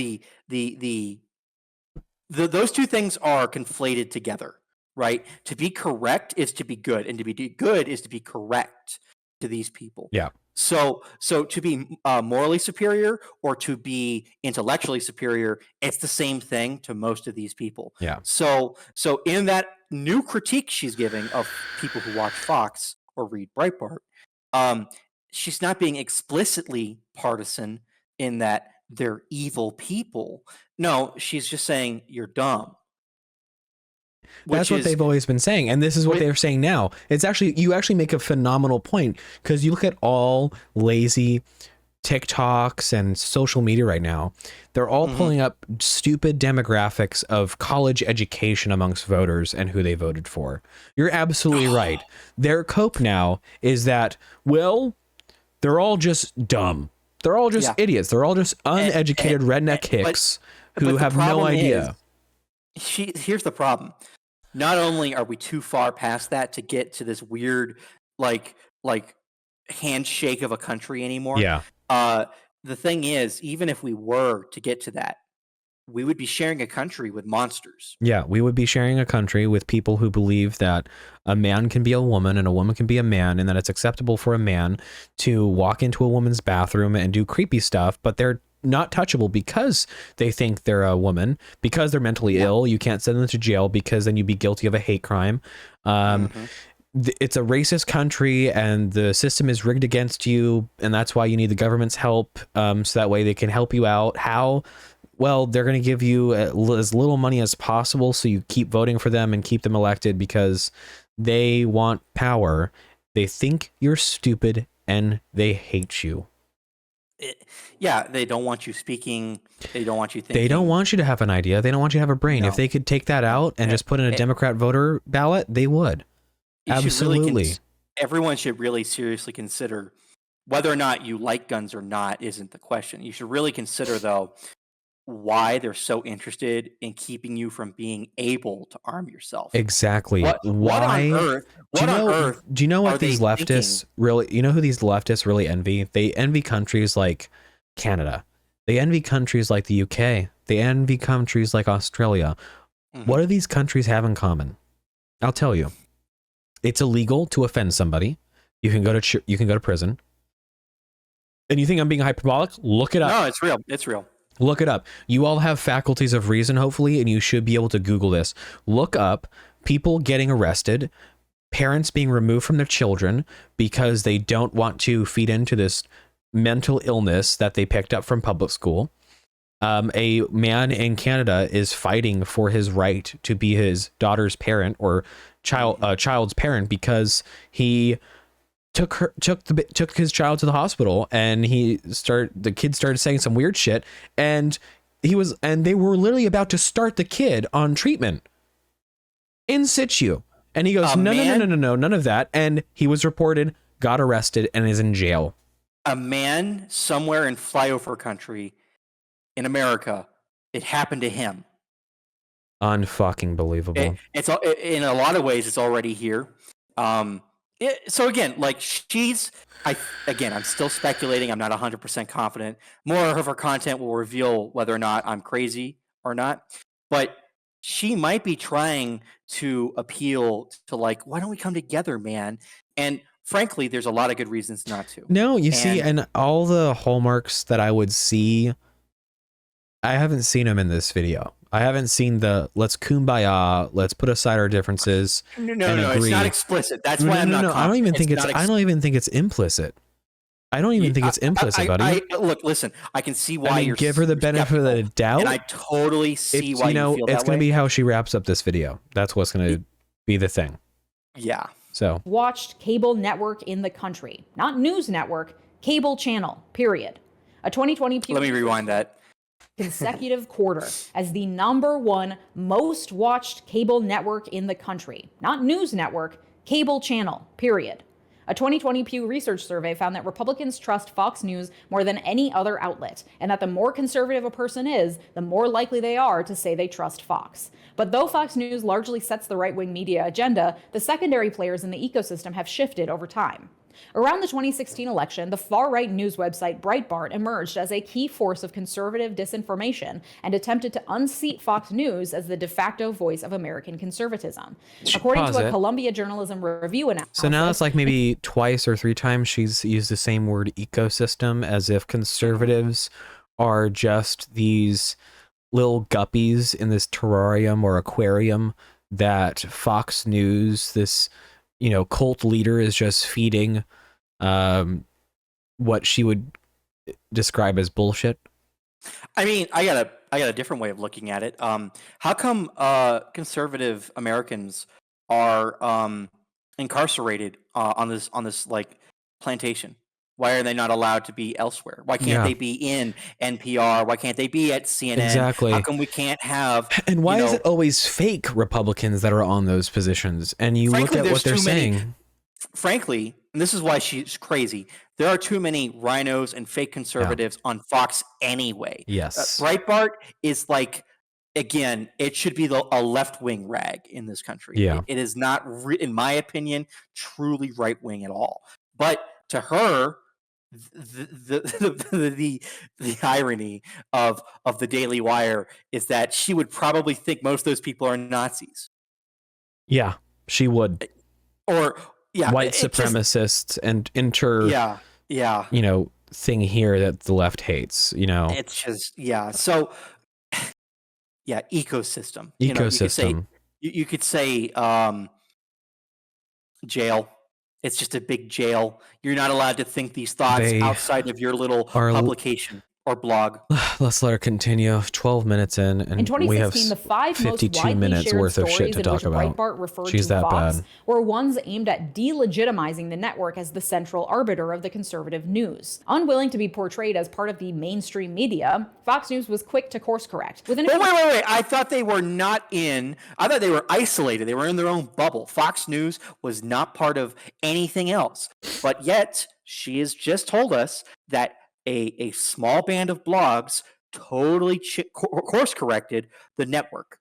those two things are conflated together, right? To be correct is to be good, and to be good is to be correct to these people. Yeah. So to be morally superior or to be intellectually superior, it's the same thing to most of these people. Yeah. So in that new critique she's giving of people who watch Fox or read Breitbart, she's not being explicitly partisan in that they're evil people. No, she's just saying you're dumb. That's what they've always been saying, and this is what they're saying now. It's actually, you actually make a phenomenal point, because you look at all lazy TikToks and social media right now, they're all pulling up stupid demographics of college education amongst voters and who they voted for. You're absolutely right. Their cope now is that, well, they're all just dumb. They're all just idiots. They're all just uneducated redneck hicks who but the have no problem idea. Here's the problem. Not only are we too far past that to get to this weird, like handshake of a country anymore. Yeah. The thing is, even if we were to get to that, we would be sharing a country with monsters. Yeah, we would be sharing a country with people who believe that a man can be a woman and a woman can be a man, and that it's acceptable for a man to walk into a woman's bathroom and do creepy stuff, but they're not touchable because they think they're a woman, because they're mentally ill. You can't send them to jail because then you'd be guilty of a hate crime. It's a racist country and the system is rigged against you, and that's why you need the government's help, so that way they can help you out. How? Well, they're going to give you as little money as possible so you keep voting for them and keep them elected because they want power. They think you're stupid and they hate you. Yeah, they don't want you speaking. They don't want you thinking. They don't want you to have an idea. They don't want you to have a brain. No. If they could take that out and just put in a Democrat voter ballot, they would. Absolutely. Everyone should really seriously consider whether or not you like guns or not isn't the question. You should really consider, though, why they're so interested in keeping you from being able to arm yourself. Exactly. What Why? on earth? Do you know what are these they leftists thinking? really? You know who these leftists really envy? They envy countries like Canada. They envy countries like the UK. They envy countries like Australia. Mm-hmm. What do these countries have in common? I'll tell you. It's illegal to offend somebody. You can go to prison. And you think I'm being hyperbolic? Look it up. No, it's real. It's real. Look it up. You all have faculties of reason, hopefully, and you should be able to Google this. Look up people getting arrested, parents being removed from their children because they don't want to feed into this mental illness that they picked up from public school. A man in Canada is fighting for his right to be his daughter's parent or child's parent because he took his child to the hospital, and the kid started saying some weird shit, and they were literally about to start the kid on treatment in situ, and he goes, no, none of that, and he was reported, got arrested, and is in jail. A man somewhere in flyover country in America, it happened to him. Unfucking believable. It's in a lot of ways, it's already here. So again, like I'm still speculating. I'm not 100% confident. More of her content will reveal whether or not I'm crazy or not. But she might be trying to appeal to, like, why don't we come together, man? And frankly, there's a lot of good reasons not to. No, see, and all the hallmarks that I would see, I haven't seen them in this video. I haven't seen the let's kumbaya, let's put aside our differences. No, it's not explicit. That's why I'm not. I don't even think it's implicit. I don't even think it's implicit, buddy. Look, listen. I can see why you're. Give her the benefit of the doubt. And I totally see why you feel that way. It's going to be how she wraps up this video. That's what's going to be the thing. Yeah. So. Watched cable network in the country, not news network, cable channel. Period. A 2020. Let me rewind that. Consecutive quarter as the #1 most watched cable network in the country, not news network, cable channel, period. A 2020 Pew Research survey found that Republicans trust Fox News more than any other outlet, and that the more conservative a person is, the more likely they are to say they trust Fox. But though Fox News largely sets the right-wing media agenda, the secondary players in the ecosystem have shifted over time. Around the 2016 election, the far-right news website Breitbart emerged as a key force of conservative disinformation and attempted to unseat Fox News as the de facto voice of American conservatism. According to a Columbia Journalism Review analysis... So now it's like maybe twice or three times she's used the same word ecosystem, as if conservatives are just these little guppies in this terrarium or aquarium that Fox News, this cult leader, is just feeding what she would describe as bullshit. I mean, I got a different way of looking at it. How come conservative Americans are incarcerated on this like plantation? Why are they not allowed to be elsewhere? Why can't they be in NPR? Why can't they be at CNN? Exactly. How come we can't have? And why is it always fake Republicans that are on those positions? And you look at what they're saying. Frankly, and this is why she's crazy. There are too many rhinos and fake conservatives on Fox anyway. Yes. Breitbart is like again, it should be a left-wing rag in this country. Yeah. It is not, in my opinion, truly right-wing at all. But to her, the irony of the Daily Wire is that she would probably think most of those people are Nazis. Yeah, she would. Or white supremacists and thing here that the left hates. It's just So ecosystem. Ecosystem. You could say jail. It's just a big jail. You're not allowed to think these thoughts outside of your little publication or blog. Let's let her continue. 12 minutes in, and in 2016, we have the 5 52 most widely minutes shared worth of stories shit to in talk which about. Breitbart referred She's to that Fox bad. were ones aimed at delegitimizing the network as the central arbiter of the conservative news. Unwilling to be portrayed as part of the mainstream media, Fox News was quick to course correct. Wait! I thought they were not in. I thought they were isolated. They were in their own bubble. Fox News was not part of anything else. But yet, she has just told us that a small band of blogs totally course corrected the network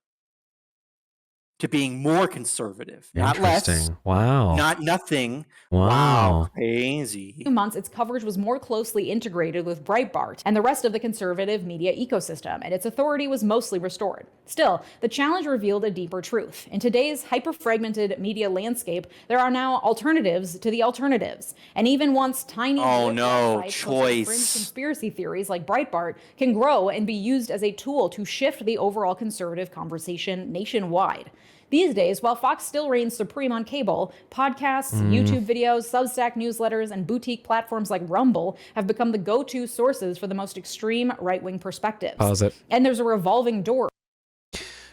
to being more conservative, not less. Wow. Not nothing. Wow. Crazy. 2 months, its coverage was more closely integrated with Breitbart and the rest of the conservative media ecosystem, and its authority was mostly restored. Still, the challenge revealed a deeper truth. In today's hyper-fragmented media landscape, there are now alternatives to the alternatives. And even once tiny fringe conspiracy theories like Breitbart can grow and be used as a tool to shift the overall conservative conversation nationwide. These days, while Fox still reigns supreme on cable, podcasts, YouTube videos, Substack newsletters, and boutique platforms like Rumble have become the go-to sources for the most extreme right-wing perspectives. Pause it. And there's a revolving door.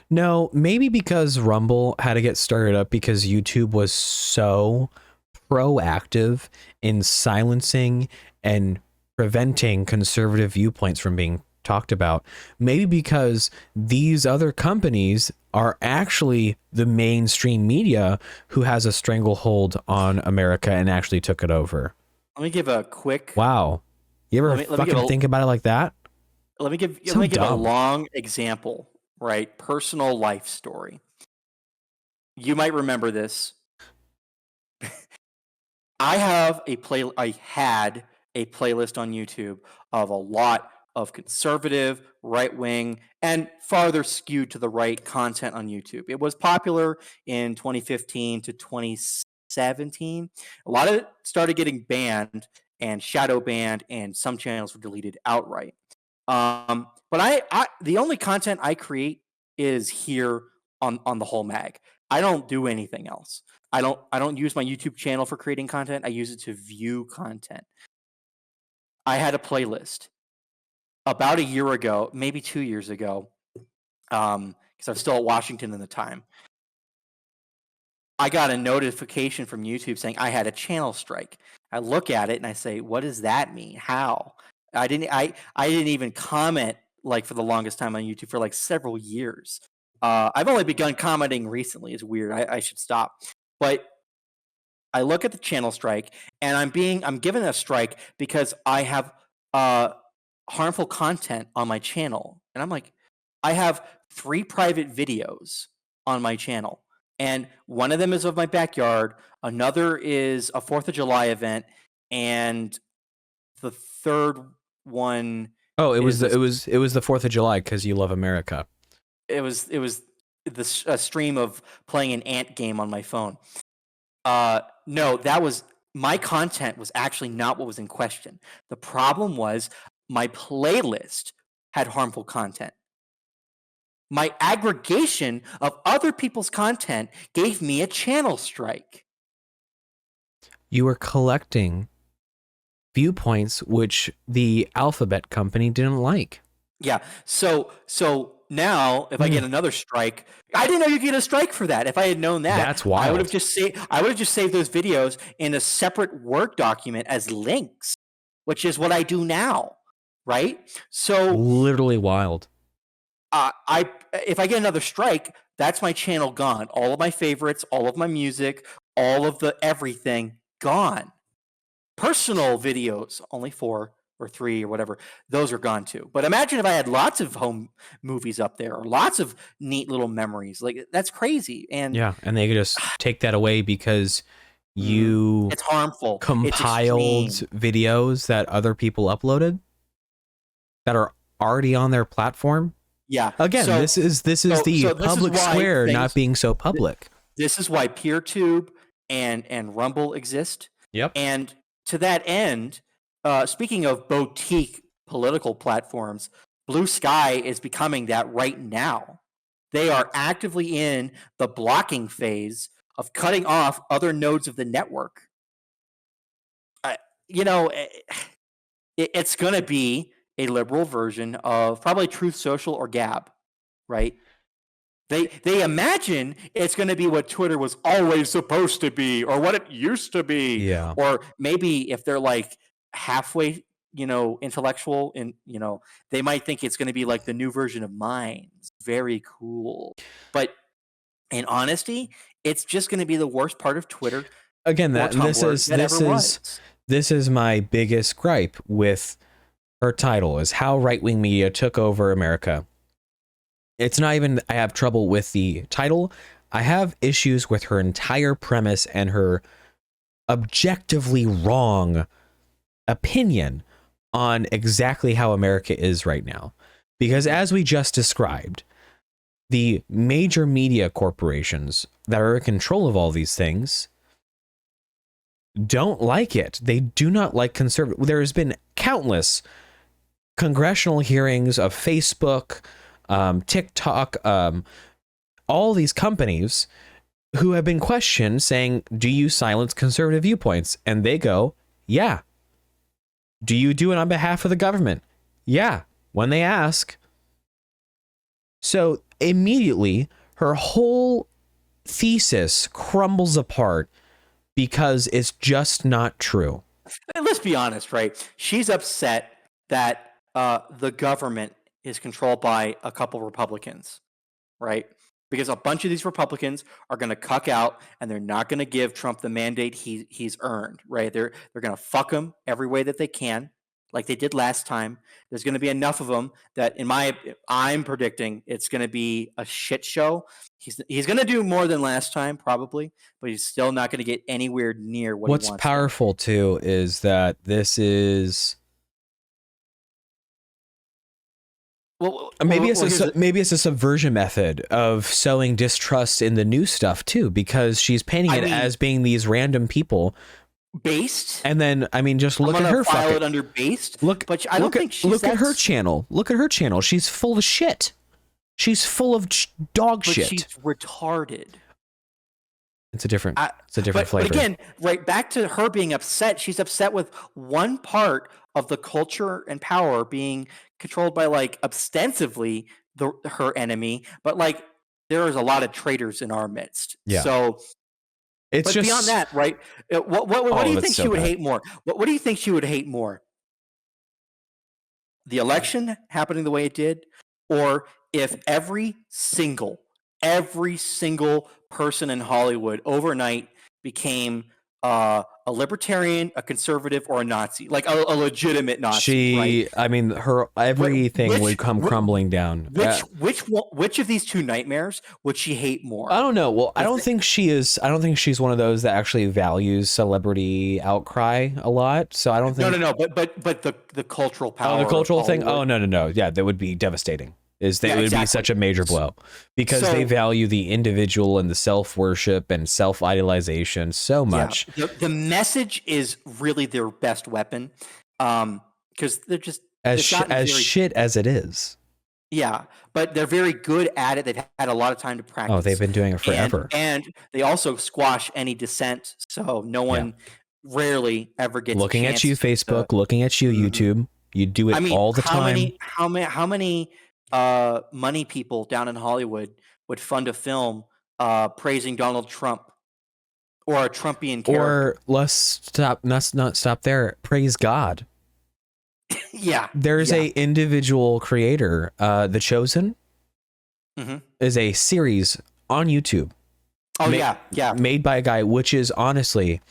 No, maybe because Rumble had to get started up because YouTube was so proactive in silencing and preventing conservative viewpoints from being talked about. Maybe because these other companies are actually the mainstream media who has a stranglehold on America and actually took it over. Let me give a quick. Wow. You ever think about it like that? Let me give a long example, right? Personal life story. You might remember this. I had a playlist on YouTube of a lot of conservative, right-wing, and farther skewed to the right content on YouTube. It was popular in 2015 to 2017. A lot of it started getting banned and shadow banned, and some channels were deleted outright. But the only content I create is here on the whole mag. I don't do anything else. I don't use my YouTube channel for creating content. I use it to view content. I had a playlist about a year ago, maybe 2 years ago, because I was still at Washington at the time. I got a notification from YouTube saying I had a channel strike. I look at it and I say, "What does that mean? How?" I didn't even comment for the longest time on YouTube for several years. I've only begun commenting recently. It's weird. I should stop. But I look at the channel strike, and I'm given a strike because I have harmful content on my channel. And I'm like, I have 3 private videos on my channel. And one of them is of my backyard, another is a 4th of July event, and the third one it was the 4th of July because you love America. It was a stream of playing an ant game on my phone. No, that was my content was actually not what was in question. The problem was my playlist had harmful content. My aggregation of other people's content gave me a channel strike. You were collecting viewpoints which the Alphabet company didn't like. Yeah. So now if I get another strike, I didn't know you get a strike for that. If I had known that, that's wild. I would have just saved those videos in a separate Word document as links, which is what I do now. Right? So literally wild. If I get another strike, that's my channel gone. All of my favorites, all of my music, all of the everything gone. Personal videos, only 4. or 3 or whatever, those are gone too. But imagine if I had lots of home movies up there or lots of neat little memories. Like, that's crazy. And Yeah, and they could just take that away because you it's harmful. compiled It's extreme. videos that other people uploaded that are already on their platform. Yeah. Again, So- this is the so this is public why square things- not being so public. This is why PeerTube and Rumble exist. Yep. And to that end, speaking of boutique political platforms, Blue Sky is becoming that right now. They are actively in the blocking phase of cutting off other nodes of the network. It's going to be a liberal version of probably Truth Social or Gab, right? They imagine it's going to be what Twitter was always supposed to be, or what it used to be. Yeah. Or maybe if they're like halfway, intellectual, and they might think it's going to be like the new version of Minds. Very cool. But in honesty, it's just going to be the worst part of Twitter. Again, or Tumblr this is my biggest gripe with her title, is how right-wing media took over America. It's not even I have trouble with the title. I have issues with her entire premise and her objectively wrong opinion on exactly how America is right now. Because as we just described, the major media corporations that are in control of all these things don't like it. They do not like conservative. There's been countless congressional hearings of Facebook, TikTok, all these companies who have been questioned saying, do you silence conservative viewpoints? And they go, yeah. Do you do it on behalf of the government? Yeah, when they ask. So immediately, her whole thesis crumbles apart because it's just not true. And let's be honest, right? She's upset that the government is controlled by a couple Republicans, right? Because a bunch of these Republicans are going to cuck out, and they're not going to give Trump the mandate he's earned, right? They're going to fuck him every way that they can, like they did last time. There's going to be enough of them that, I'm predicting it's going to be a shit show. He's going to do more than last time, probably, but he's still not going to get anywhere near what he wants. What's powerful too is that this is. Maybe it's a subversion method of sowing distrust in the new stuff too, because she's painting it as being these random people based. And then just look at her. File it under based. Look at her channel. Look at her channel. She's full of shit. She's full of dog shit. She's retarded. It's a different flavor. But again, right back to her being upset. She's upset with one part of the culture and power being controlled by ostensively her enemy, but there is a lot of traitors in our midst. Yeah. So it's just beyond that, right? What do you think she would hate more? What do you think she would hate more? The election happening the way it did, or if every single person in Hollywood overnight became a libertarian, a conservative, or a Nazi, like a legitimate Nazi. Right? Her everything would come crumbling down. Which of these two nightmares would she hate more? I don't know. Well, I don't think she's one of those that actually values celebrity outcry a lot. So I don't think. No. But the cultural power. Oh, the cultural thing. Oh, no. Yeah, that would be devastating. Would be such a major blow because they value the individual and the self-worship and self-idolization so much. Yeah. The message is really their best weapon, because they're just shit as it is. Yeah, but they're very good at it. They've had a lot of time to practice. Oh, they've been doing it forever. And they also squash any dissent, so no one rarely ever gets looking a chance at you, Facebook, looking at you, YouTube. You do it all the time. How many money people down in Hollywood would fund a film praising Donald Trump or a Trumpian character? Or let's not stop there. Praise God. Yeah. There's a individual creator, The Chosen, is a series on YouTube. Oh, yeah. Made by a guy, which is honestly,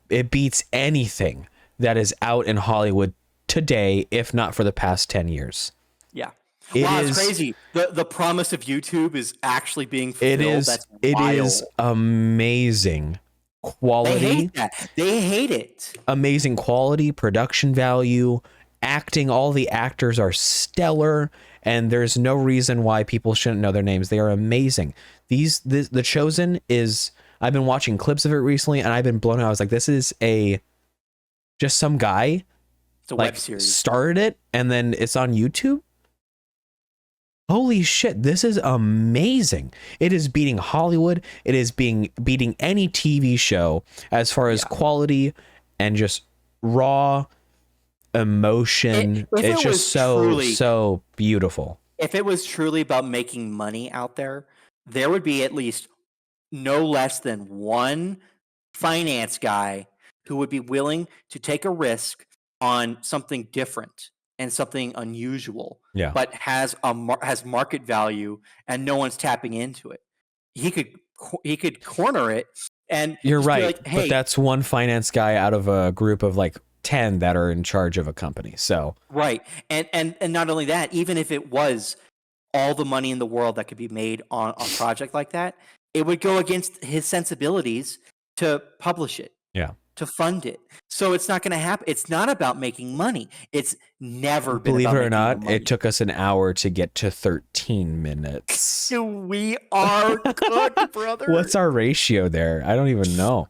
it beats anything that is out in Hollywood today, if not for the past 10 years. Yeah. It Wow, is- it's crazy. The promise of YouTube is actually being fulfilled. It is. That's It wild. is amazing They quality. hate that. They hate it. Amazing quality, production value, acting. All the actors are stellar, and there's no reason why people shouldn't know their names. They are amazing. The Chosen is. I've been watching clips of it recently, and I've been blown away. I was like, this is just some guy It's a like web series. started it, and then it's on YouTube. Holy shit, this is amazing. It is beating Hollywood. It is beating any TV show as far as quality and just raw emotion. If it It's was just so truly- so beautiful. If it was truly about making money out there, there would be at least no less than one finance guy who would be willing to take a risk on something different and something unusual, Yeah. but has market value and no one's tapping into it. He could corner it, and You're just be right, like, hey, but that's one finance guy out of a group of like 10 that are in charge of a company. So right. And not only that, even if it was all the money in the world that could be made on a project like that, it would go against his sensibilities to publish it. Yeah. To fund it. So it's not going to happen. It's not about making money. It's never been believe it about or making not, the money. it took us an hour to get to 13 minutes. We are cooked, brother. What's our ratio there? I don't even know.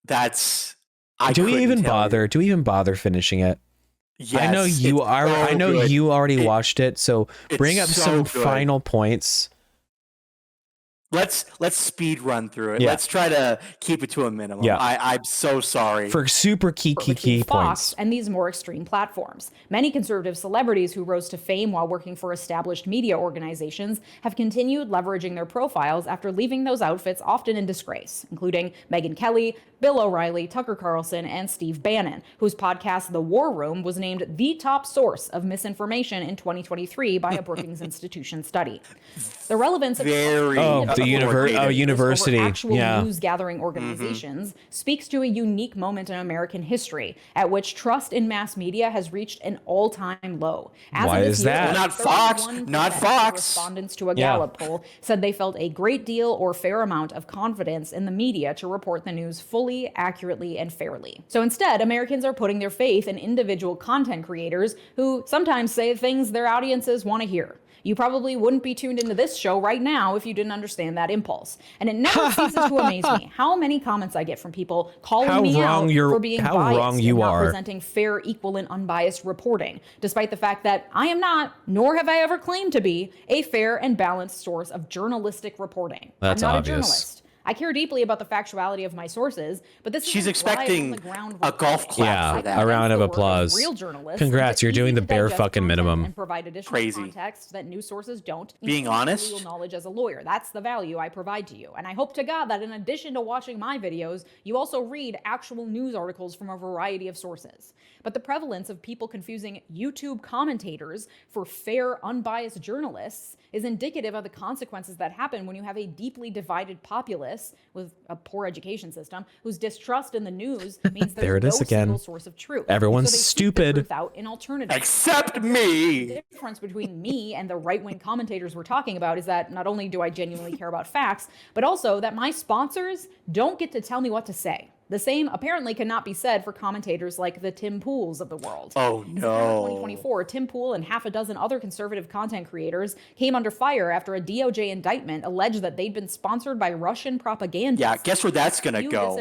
That's Do we couldn't even tell you. bother? Do we even bother finishing it? Yes, I know you it's are. so I know good. you already watched it. So it's bring up so some good. final points. Let's speed run through it. Yeah. Let's try to keep it to a minimum. Yeah. I'm so sorry. For super key between Fox points. and these more extreme platforms. Many conservative celebrities who rose to fame while working for established media organizations have continued leveraging their profiles after leaving those outfits often in disgrace, including Megyn Kelly, Bill O'Reilly, Tucker Carlson, and Steve Bannon, whose podcast The War Room was named the top source of misinformation in 2023 by a Brookings Institution study. The relevance of Very university. over actual Yeah. news gathering organizations speaks to a unique moment in American history at which trust in mass media has reached an all-time low. As Why of this is year, that? Not Fox, 31% not of Fox. Respondents to a Yeah. Gallup poll said they felt a great deal or fair amount of confidence in the media to report the news fully, accurately, and fairly. So instead, Americans are putting their faith in individual content creators who sometimes say things their audiences want to hear. You probably wouldn't be tuned into this show right now if you didn't understand that impulse. And it never ceases to amaze me how many comments I get from people calling How me wrong out you're- for being how biased wrong you and not are. presenting fair, equal, and unbiased reporting, despite the fact that I am not, nor have I ever claimed to be, a fair and balanced source of journalistic reporting. That's I'm not obvious. a journalist. I care deeply about the factuality of my sources, but this She's isn't expecting live on the ground a golf reporting. clap Yeah, for that. a round of The work applause. real journalists, Congrats, it's you're easy doing the to bare digest fucking content minimum. and provide additional Crazy. context that news sources don't. Being including honest? legal knowledge as a lawyer. That's the value I provide to you. And I hope to God that in addition to watching my videos, you also read actual news articles from a variety of sources. But the prevalence of people confusing YouTube commentators for fair, unbiased journalists is indicative of the consequences that happen when you have a deeply divided populace with a poor education system whose distrust in the news means there's There it is no again. single source of truth. Everyone's So they seek the stupid. truth out in alternatives. Except me. The difference between me and the right-wing commentators we're talking about is that not only do I genuinely care about facts, but also that my sponsors don't get to tell me what to say. The same apparently cannot be said for commentators like the Tim Pools of the world. Oh, In September no. 2024, Tim Pool and half a dozen other conservative content creators came under fire after a DOJ indictment alleged that they'd been sponsored by Russian propaganda. Yeah, guess where that's going to go?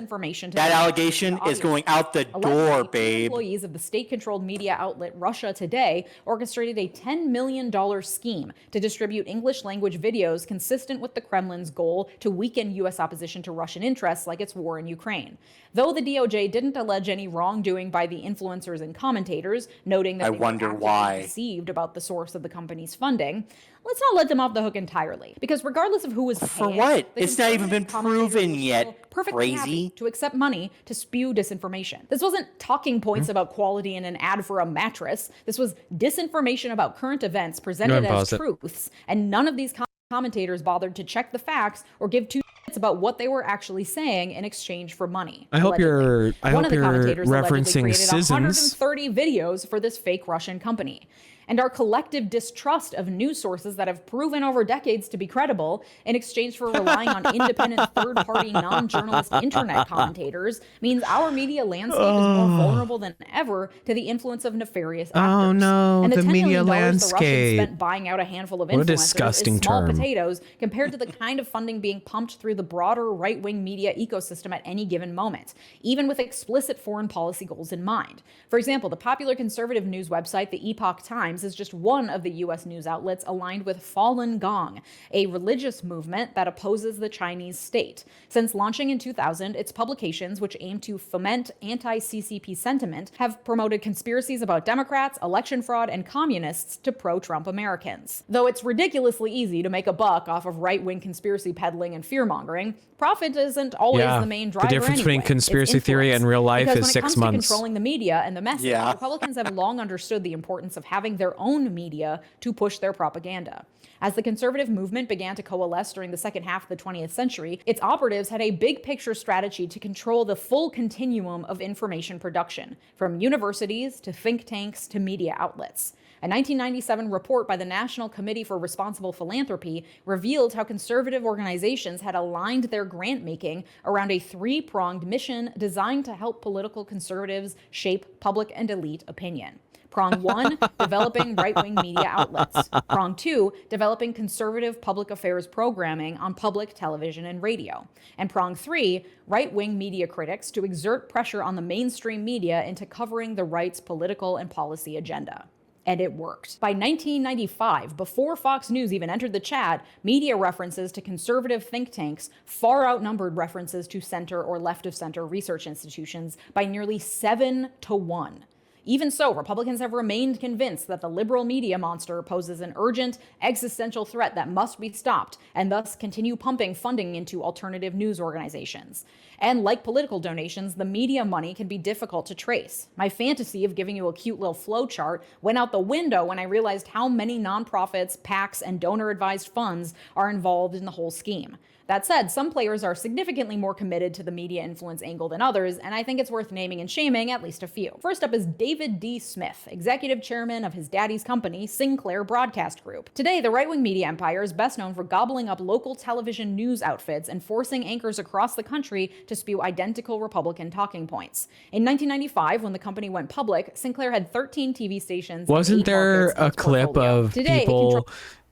That allegation is going out the door, babe. Employees of the state-controlled media outlet Russia Today orchestrated a $10 million scheme to distribute English-language videos consistent with the Kremlin's goal to weaken U.S. opposition to Russian interests like its war in Ukraine. Though the DOJ didn't allege any wrongdoing by the influencers and commentators, noting that I they wonder were actively why. deceived about the source of the company's funding, let's not let them off the hook entirely. Because regardless of who was For paying, what? the It's not even been conservative commentators proven were yet, still perfectly happy crazy. to accept money to spew disinformation. This wasn't talking points about quality in an ad for a mattress. This was disinformation about current events presented ahead and as pause it. truths, and none of these commentators bothered to check the facts or give two shits minutes about what they were actually saying in exchange for money. I hope you're One of the commentators allegedly referencing created Sissons. 130 videos for this fake Russian company. And our collective distrust of news sources that have proven over decades to be credible in exchange for relying on independent third-party non-journalist internet commentators means our media landscape is more vulnerable than ever to the influence of nefarious actors. Oh no, and the $10 media million the Russians landscape. spent buying out a handful of What a influencers disgusting is small term. potatoes compared to the kind of funding being pumped through the broader right-wing media ecosystem at any given moment, even with explicit foreign policy goals in mind. For example, the popular conservative news website, the Epoch Times, is just one of the U.S. news outlets aligned with Falun Gong, a religious movement that opposes the Chinese state. Since launching in 2000, its publications, which aim to foment anti-CCP sentiment, have promoted conspiracies about Democrats, election fraud, and communists to pro-Trump Americans. Though it's ridiculously easy to make a buck off of right-wing conspiracy peddling and fear-mongering, profit isn't always the main driver. The difference between anyway. conspiracy theory and real life Because is 6 when it comes to months. controlling the media and the message, Yeah. Republicans have long understood the importance of having their own media to push their propaganda. As the conservative movement began to coalesce during the second half of the 20th century, its operatives had a big picture strategy to control the full continuum of information production, from universities to think tanks to media outlets. A 1997 report by the National Committee for Responsible Philanthropy revealed how conservative organizations had aligned their grant making around a three-pronged mission designed to help political conservatives shape public and elite opinion. Prong 1, developing right-wing media outlets. Prong 2, developing conservative public affairs programming on public television and radio. And Prong 3, right-wing media critics to exert pressure on the mainstream media into covering the right's political and policy agenda. And it worked. By 1995, before Fox News even entered the chat, media references to conservative think tanks far outnumbered references to center or left-of-center research institutions by nearly 7-1. Even so, Republicans have remained convinced that the liberal media monster poses an urgent, existential threat that must be stopped, and thus continue pumping funding into alternative news organizations. And like political donations, the media money can be difficult to trace. My fantasy of giving you a cute little flow chart went out the window when I realized how many nonprofits, PACs, and donor-advised funds are involved in the whole scheme. That said, some players are significantly more committed to the media influence angle than others, and I think it's worth naming and shaming at least a few. First up is David D. Smith, executive chairman of his daddy's company, Sinclair Broadcast Group. Today, the right-wing media empire is best known for gobbling up local television news outfits and forcing anchors across the country to spew identical Republican talking points. In 1995, when the company went public, Sinclair had 13 TV stations. Wasn't there a clip of Today, people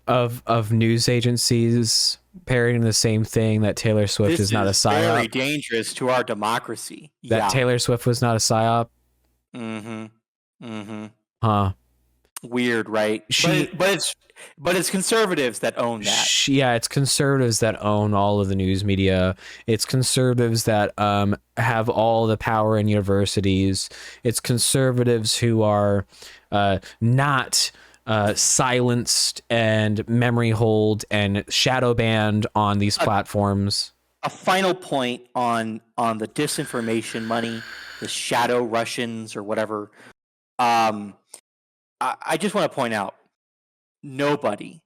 of news agencies parroting the same thing, that Taylor Swift This is not a psyop? very dangerous to our democracy. That Taylor Swift was not a psyop? Huh. Weird, right? But it's conservatives that own that. Yeah, it's conservatives that own all of the news media. It's conservatives that have all the power in universities. It's conservatives who are not silenced and memory hold and shadow banned on these platforms. A final point on the disinformation money, the shadow Russians or whatever. I just want to point out, nobody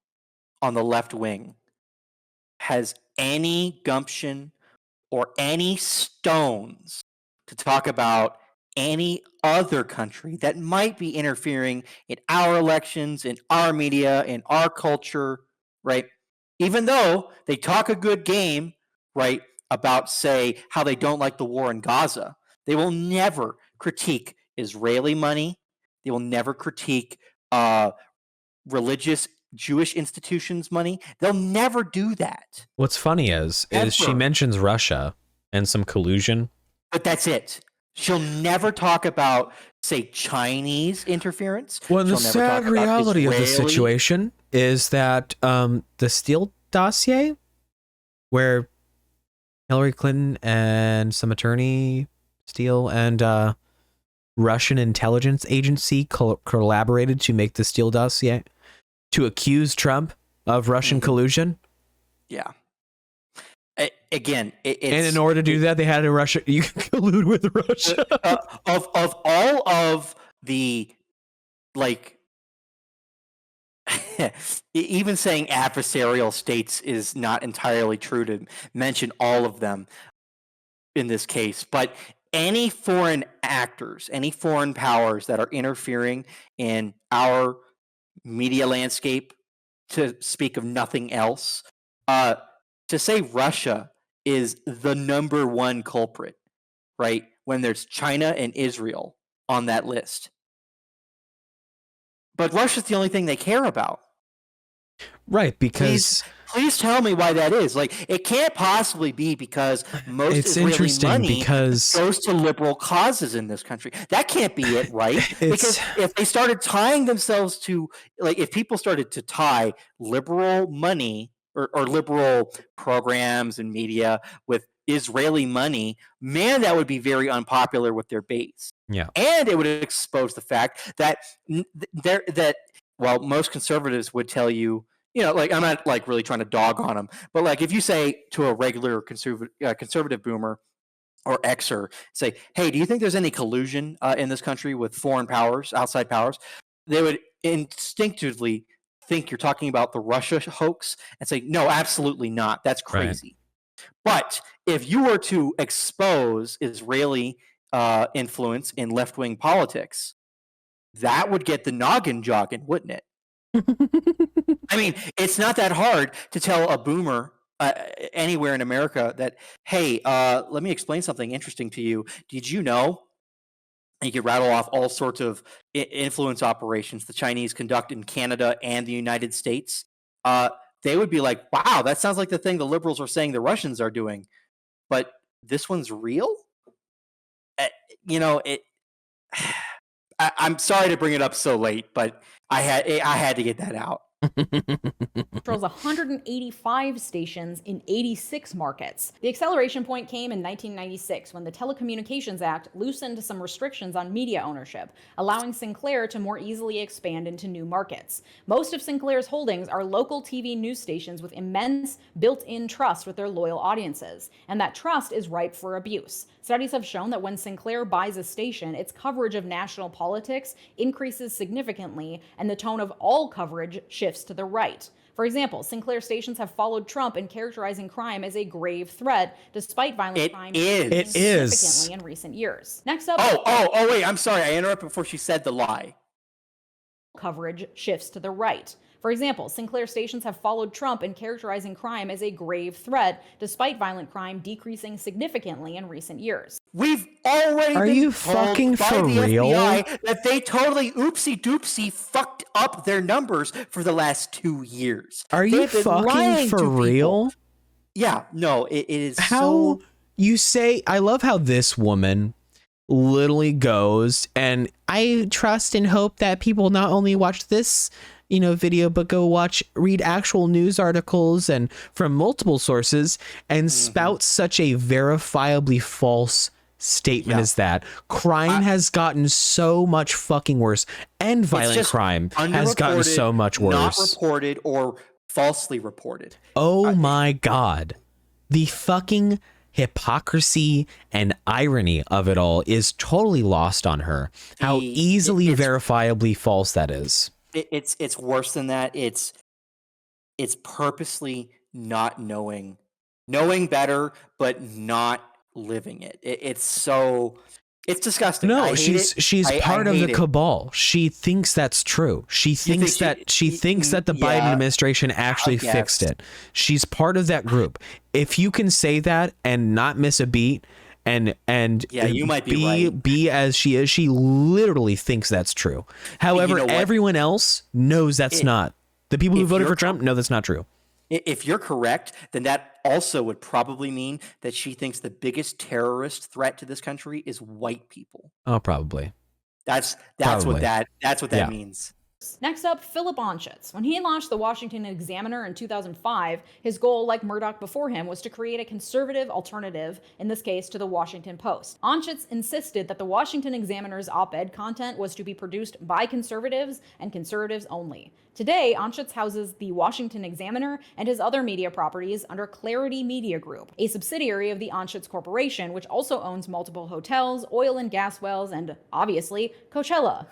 on the left wing has any gumption or any stones to talk about any other country that might be interfering in our elections, in our media, in our culture, right? Even though they talk a good game, right, about, say, how they don't like the war in Gaza, they will never critique Israeli money. They will never critique religious Jewish institutions' money. They'll never do that. What's funny is she Ever. mentions Russia and some collusion. But that's it. She'll never talk about, say, Chinese interference. Well, the She'll never sad talk about reality of the Israeli- situation is that the Steele dossier, where Hillary Clinton and some attorney Steele and Russian intelligence agency collaborated to make the Steele dossier to accuse Trump of Russian collusion. Yeah. Again, it's, and in order to do that, they had to you can collude with Russia. of all of the, like, even saying adversarial states is not entirely true to mention all of them in this case, but any foreign actors, any foreign powers that are interfering in our media landscape, to speak of nothing else, to say Russia is the number one culprit, right? When there's China and Israel on that list. But Russia's the only thing they care about. Right, because Please tell me why that is. Like, it can't possibly be because most it's Israeli interesting money because goes to liberal causes in this country. That can't be it, right? Because if they started tying themselves to, like, if people started to tie liberal money or liberal programs and media with Israeli money, man, that would be very unpopular with their base. yeah. And it would expose the fact that most conservatives would tell you, like, I'm not like really trying to dog on them, but like if you say to a regular conservative boomer or Xer, say, hey, do you think there's any collusion in this country with foreign powers, outside powers? They would instinctively think you're talking about the Russia hoax and say, no, absolutely not. That's crazy. Right. But if you were to expose Israeli influence in left-wing politics, that would get the noggin jogging, wouldn't it? I mean, it's not that hard to tell a boomer anywhere in America that, hey, let me explain something interesting to you. Did you know? And you could rattle off all sorts of influence operations the Chinese conduct in Canada and the United States. They would be like, wow, that sounds like the thing the liberals are saying the Russians are doing. But this one's real? I'm sorry to bring it up so late, but I had to get that out. Controls 185 stations in 86 markets. The acceleration point came in 1996 when the Telecommunications Act loosened some restrictions on media ownership, allowing Sinclair to more easily expand into new markets. Most of Sinclair's holdings are local TV news stations with immense built-in trust with their loyal audiences, and that trust is ripe for abuse. Studies have shown that when Sinclair buys a station, its coverage of national politics increases significantly, and the tone of all coverage shifts to the right. For example, Sinclair stations have followed Trump in characterizing crime as a grave threat, despite violent crime increasing significantly in recent years. Next up. Oh, wait, I'm sorry. I interrupted before she said the lie. Coverage shifts to the right. For example, Sinclair stations have followed Trump in characterizing crime as a grave threat, despite violent crime decreasing significantly in recent years. We've already Are been you told fucking by for the real? FBI that they totally oopsie-doopsie fucked up their numbers for the last 2 years. Are you fucking for real? Yeah, no, it is how you say. I love how this woman literally goes, and I trust and hope that people not only watch this video, but read actual news articles and from multiple sources, and spout such a verifiably false statement as that. Crime has gotten so much fucking worse, and violent crime has gotten so much worse. Not reported or falsely reported. Oh my God. The fucking hypocrisy and irony of it all is totally lost on her. How easily verifiably false that is. It's worse than that. It's purposely not knowing better, but not living it. It's disgusting. No, she's part of the cabal. She thinks that's true. She thinks that the Biden administration actually fixed it. She's part of that group. If you can say that and not miss a beat, and you might be right. Be as she is, she literally thinks that's true. However, everyone else knows that's not. The people who voted for Trump know that's not true. If you're correct, then that also would probably mean that she thinks the biggest terrorist threat to this country is white people. Oh, probably. That's what that means. Next up, Philip Anschutz. When he launched the Washington Examiner in 2005, his goal, like Murdoch before him, was to create a conservative alternative, in this case to the Washington Post. Anschutz insisted that the Washington Examiner's op-ed content was to be produced by conservatives and conservatives only. Today, Anschutz houses the Washington Examiner and his other media properties under Clarity Media Group, a subsidiary of the Anschutz Corporation, which also owns multiple hotels, oil and gas wells, and, obviously, Coachella.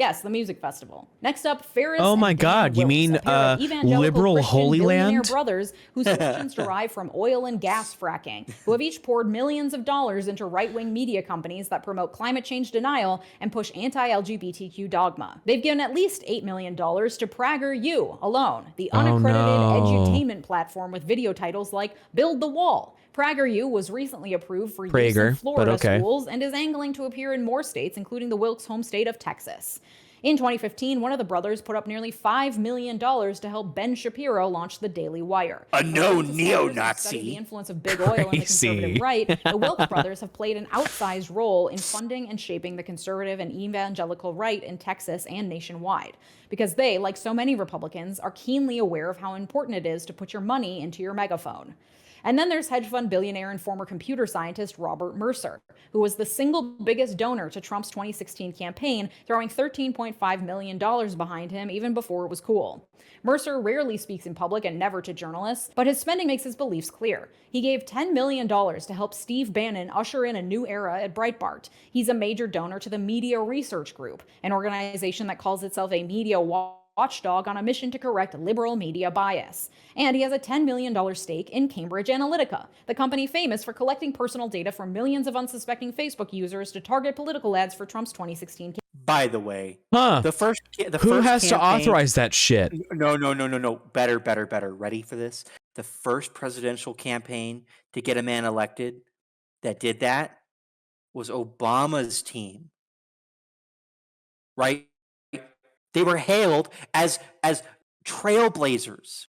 Yes, the music festival. Next up, Ferris. Oh and my Dan God, you Wilkes, mean, a pair of evangelical liberal Christian Holy billionaire Land? brothers whose fortunes derive from oil and gas fracking, who have each poured millions of dollars into right-wing media companies that promote climate change denial and push anti-LGBTQ dogma. They've given at least $8 million to PragerU alone, the unaccredited edutainment platform with video titles like Build the Wall. PragerU was recently approved for use in Florida schools and is angling to appear in more states, including the Wilkes' home state of Texas. In 2015, one of the brothers put up nearly $5 million to help Ben Shapiro launch the Daily Wire. A known neo-Nazi. The influence of big oil in the conservative right, the Wilkes brothers have played an outsized role in funding and shaping the conservative and evangelical right in Texas and nationwide. Because they, like so many Republicans, are keenly aware of how important it is to put your money into your megaphone. And then there's hedge fund billionaire and former computer scientist Robert Mercer, who was the single biggest donor to Trump's 2016 campaign, throwing $13.5 million behind him even before it was cool. Mercer rarely speaks in public and never to journalists, but his spending makes his beliefs clear. He gave $10 million to help Steve Bannon usher in a new era at Breitbart. He's a major donor to the Media Research Group, an organization that calls itself a media watchdog on a mission to correct liberal media bias. And he has a $10 million stake in Cambridge Analytica, the company famous for collecting personal data from millions of unsuspecting Facebook users to target political ads for Trump's 2016 campaign. By the way, Who has to authorize that shit? No. Better. Ready for this? The first presidential campaign to get a man elected that did that was Obama's team. Right? They were hailed as trailblazers.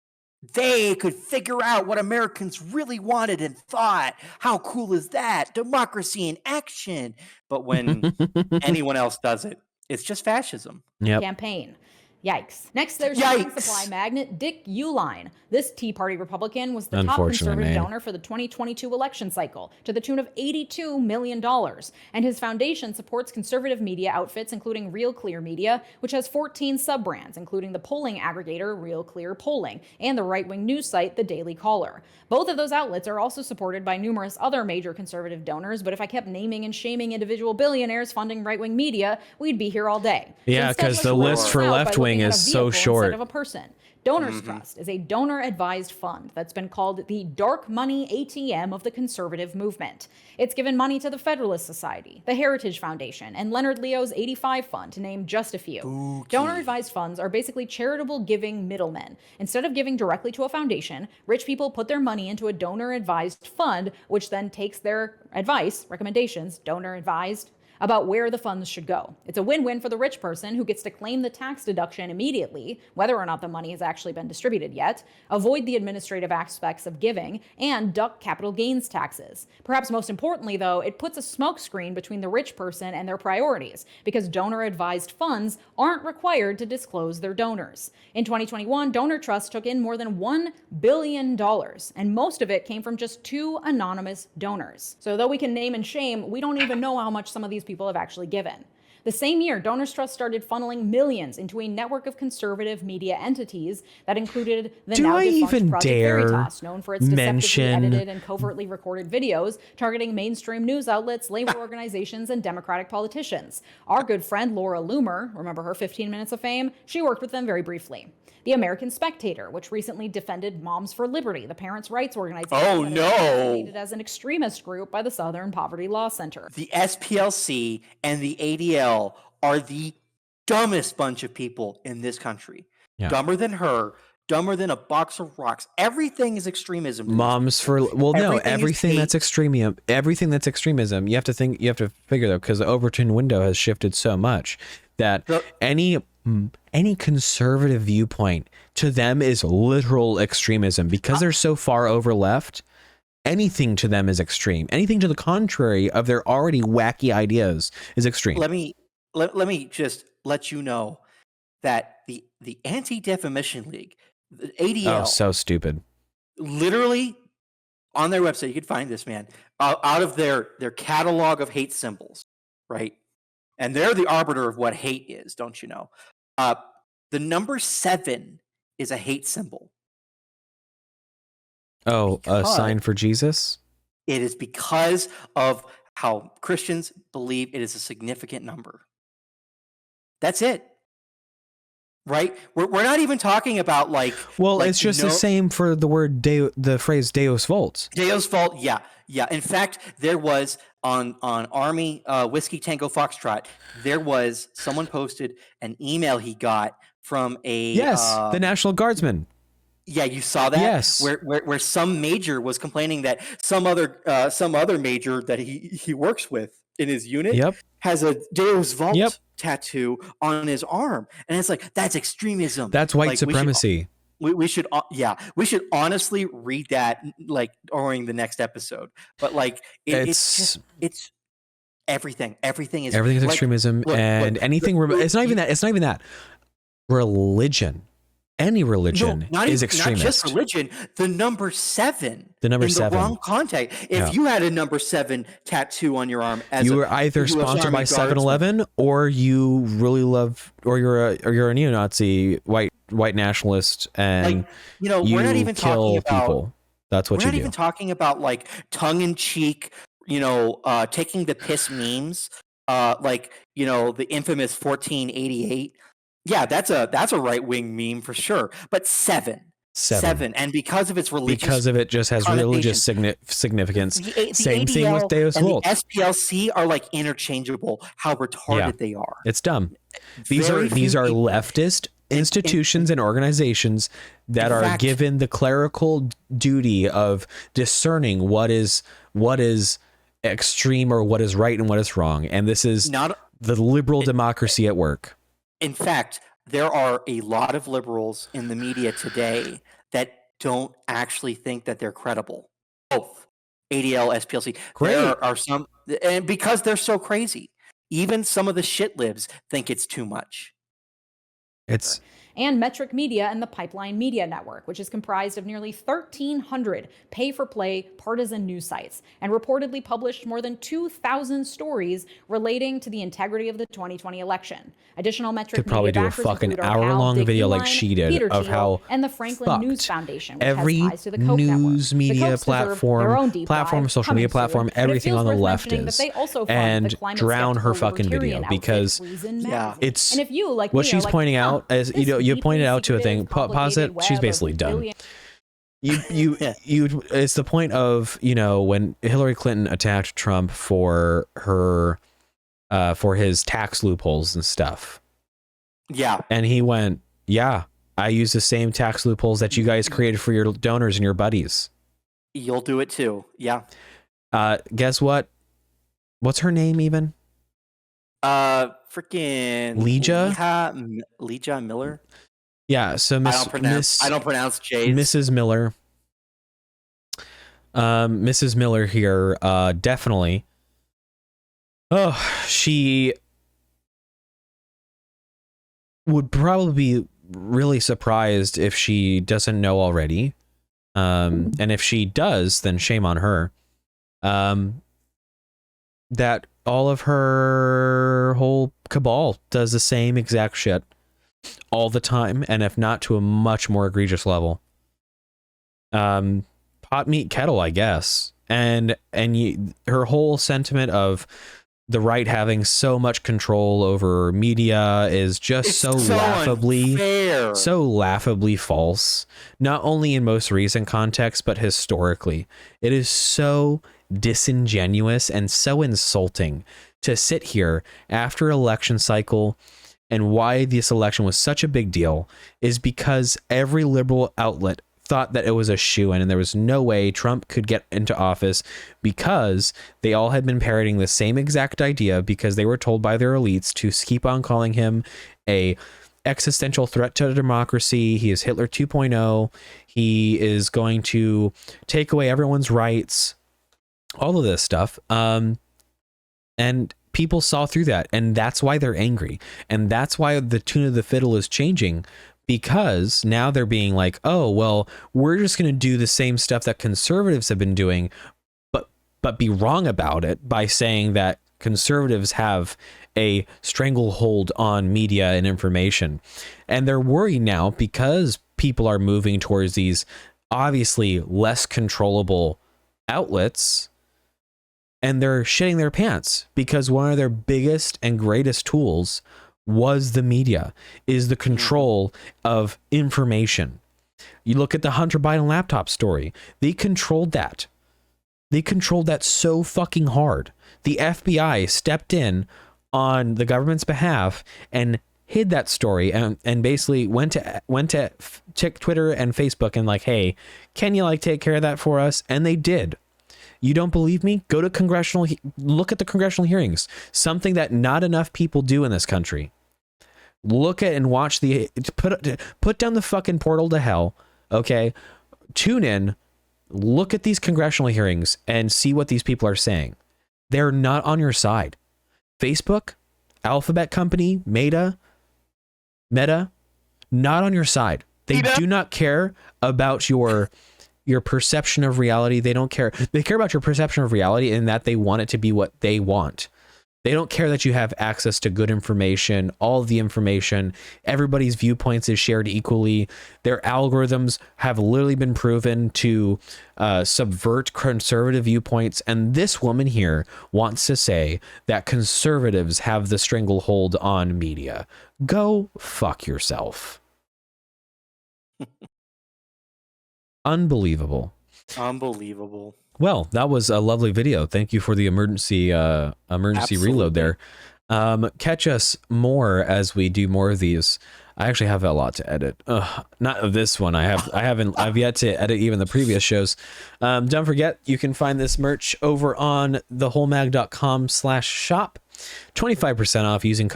They could figure out what Americans really wanted and thought. How cool is that? Democracy in action. But when anyone else does it, it's just fascism. Campaign. Yikes. Next, there's shipping supply magnate Dick Uihlein. This Tea Party Republican was the top conservative donor for the 2022 election cycle, to the tune of $82 million. And his foundation supports conservative media outfits, including Real Clear Media, which has 14 sub-brands, including the polling aggregator Real Clear Polling and the right-wing news site The Daily Caller. Both of those outlets are also supported by numerous other major conservative donors, but if I kept naming and shaming individual billionaires funding right-wing media, we'd be here all day. Yeah, because the list for left-wing is so short. Instead of a person. Donors Trust is a donor-advised fund that's been called the dark money ATM of the conservative movement. It's given money to the Federalist Society, the Heritage Foundation, and Leonard Leo's 85 Fund, to name just a few. Donor-advised funds are basically charitable giving middlemen. Instead of giving directly to a foundation, rich people put their money into a donor-advised fund, which then takes their advice, recommendations, donor-advised, about where the funds should go. It's a win-win for the rich person who gets to claim the tax deduction immediately, whether or not the money has actually been distributed yet, avoid the administrative aspects of giving, and duck capital gains taxes. Perhaps most importantly, though, it puts a smokescreen between the rich person and their priorities, because donor-advised funds aren't required to disclose their donors. In 2021, Donor Trust took in more than $1 billion, and most of it came from just 2 anonymous donors. So though we can name and shame, we don't even know how much some of these people have actually given. The same year, Donors Trust started funneling millions into a network of conservative media entities that included the now defunct Project Veritas, known for its deceptively edited and covertly recorded videos targeting mainstream news outlets, labor organizations, and Democratic politicians. Our good friend Laura Loomer, remember her 15 Minutes of Fame? She worked with them very briefly. The American Spectator, which recently defended Moms for Liberty, the parents' rights organization designated as an extremist group by the Southern Poverty Law Center. The SPLC and the ADL are the dumbest bunch of people in this country. Dumber than her, dumber than a box of rocks. Everything is extremism. Moms for everything that's extremism. Everything that's extremism. You have to figure though, because the Overton window has shifted so much that any conservative viewpoint to them is literal extremism, because they're so far over left. Anything to them is extreme. Anything to the contrary of their already wacky ideas is extreme. Let me just let you know that the Anti-Defamation League, the ADL, so stupid. Literally on their website, you can find this, man, out of their catalog of hate symbols, right? And they're the arbiter of what hate is, don't you know? The number 7 is a hate symbol. Oh, a sign for Jesus? It is because of how Christians believe it is a significant number. That's it. Right? We're not even talking about like. Well, like it's just the same for the phrase Deus Vult. Deus Vult, yeah. In fact, there was on Army Whiskey Tango Foxtrot, there was someone posted an email he got from a the National Guardsman. Yeah, you saw that. Yes, where some major was complaining that some other major that he works with in his unit has a Deus Vult tattoo on his arm, and it's like that's extremism. That's white supremacy. We should honestly read that like during the next episode. But like it's everything. Everything is like, extremism, look, anything. It's not even that. It's not even that. Religion. Any religion is extremist. Not just religion. The number 7. The number in 7. The wrong context. If you had a number 7 tattoo on your arm, as you were either sponsored by 7-Eleven, or you really love, or you're a neo-Nazi white nationalist, and like, we're not even talking about people. That's what you do. We're not even talking about like tongue-in-cheek, taking the piss memes, like the infamous 1488. Yeah, that's a right-wing meme for sure. But 7, and because of its religious, because of it just has religious significance. The Same ADL thing with Deus Vult. The SPLC are like interchangeable. How retarded they are. It's dumb. These are leftist institutions and organizations that are given the clerical duty of discerning what is extreme or what is right and what is wrong. And this is not the liberal democracy at work. In fact, there are a lot of liberals in the media today that don't actually think that they're credible. Both ADL, SPLC. Great. There are some, and because they're so crazy, even some of the shit libs think it's too much. And Metric Media and the Pipeline Media Network, which is comprised of nearly 1,300 pay-for-play partisan news sites and reportedly published more than 2,000 stories relating to the integrity of the 2020 election. Additional Metric could probably Media do a backers fucking include hour-long Dick video like Uihlein, she did Peter of Thiel, how and the Franklin News Foundation, which every has ties to the Koch news network. media The platform, social media platform, everything on the left is, and drown her fucking video because it's and if you, like what me, she's like, pointing out as you pointed out to a thing. Pause it. She's web basically of done. billion- You it's the point of when Hillary Clinton attacked Trump for his tax loopholes and stuff. Yeah. And he went, yeah, I use the same tax loopholes that you guys created for your donors and your buddies. You'll do it too. Yeah. Guess what? What's her name even? Freaking Leeja Miller. Yeah, so I don't pronounce J's. Mrs. Miller. Mrs. Miller here, definitely. Oh, she would probably be really surprised if she doesn't know already. And if she does, then shame on her. That all of her whole cabal does the same exact shit all the time, and if not to a much more egregious level. Pot meat kettle, I guess. And her whole sentiment of the right having so much control over media is just so laughably false. Not only in most recent context, but historically. It is so disingenuous and so insulting to sit here after election cycle. And why this election was such a big deal is because every liberal outlet thought that it was a shoo-in and there was no way Trump could get into office because they all had been parroting the same exact idea because they were told by their elites to keep on calling him a existential threat to democracy. He is Hitler 2.0. He is going to take away everyone's rights. All of this stuff. And people saw through that, and that's why they're angry. And that's why the tune of the fiddle is changing, because now they're being like, oh, well, we're just going to do the same stuff that conservatives have been doing, but be wrong about it by saying that conservatives have a stranglehold on media and information. And they're worried now because people are moving towards these obviously less controllable outlets. And they're shitting their pants because one of their biggest and greatest tools was the media, is the control of information. You look at the Hunter Biden laptop story. They controlled that. They controlled that so fucking hard. The FBI stepped in on the government's behalf and hid that story and basically went to Twitter and Facebook and like, hey, can you like take care of that for us? And they did. You don't believe me? Go to look at the congressional hearings. Something that not enough people do in this country. Look at and watch put down the fucking portal to hell. Okay. Tune in, look at these congressional hearings and see what these people are saying. They're not on your side. Facebook, Alphabet Company, Meta, not on your side. They do not care about your perception of reality. They don't care. They care about your perception of reality in that they want it to be what they want. They don't care that you have access to good information, all of the information. Everybody's viewpoints is shared equally. Their algorithms have literally been proven to subvert conservative viewpoints. And this woman here wants to say that conservatives have the stranglehold on media. Go fuck yourself. Unbelievable. Unbelievable. Well, that was a lovely video. Thank you for the emergency reload there. Catch us more as we do more of these. I actually have a lot to edit. Not of this one. I've yet to edit even the previous shows. Don't forget, you can find this merch over on thewholemag.com/shop. 25% off using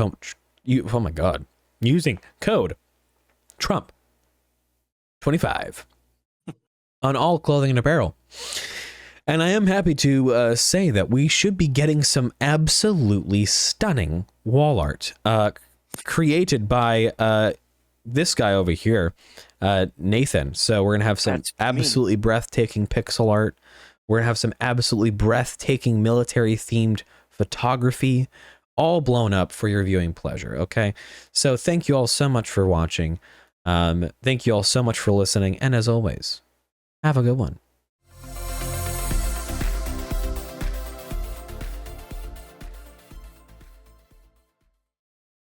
using code Trump 25 on all clothing and apparel. And I am happy to say that we should be getting some absolutely stunning wall art created by this guy over here, Nathan. So we're going to have some absolutely breathtaking pixel art. We're going to have some absolutely breathtaking military-themed photography, all blown up for your viewing pleasure, okay? So thank you all so much for watching. Thank you all so much for listening. And as always, have a good one.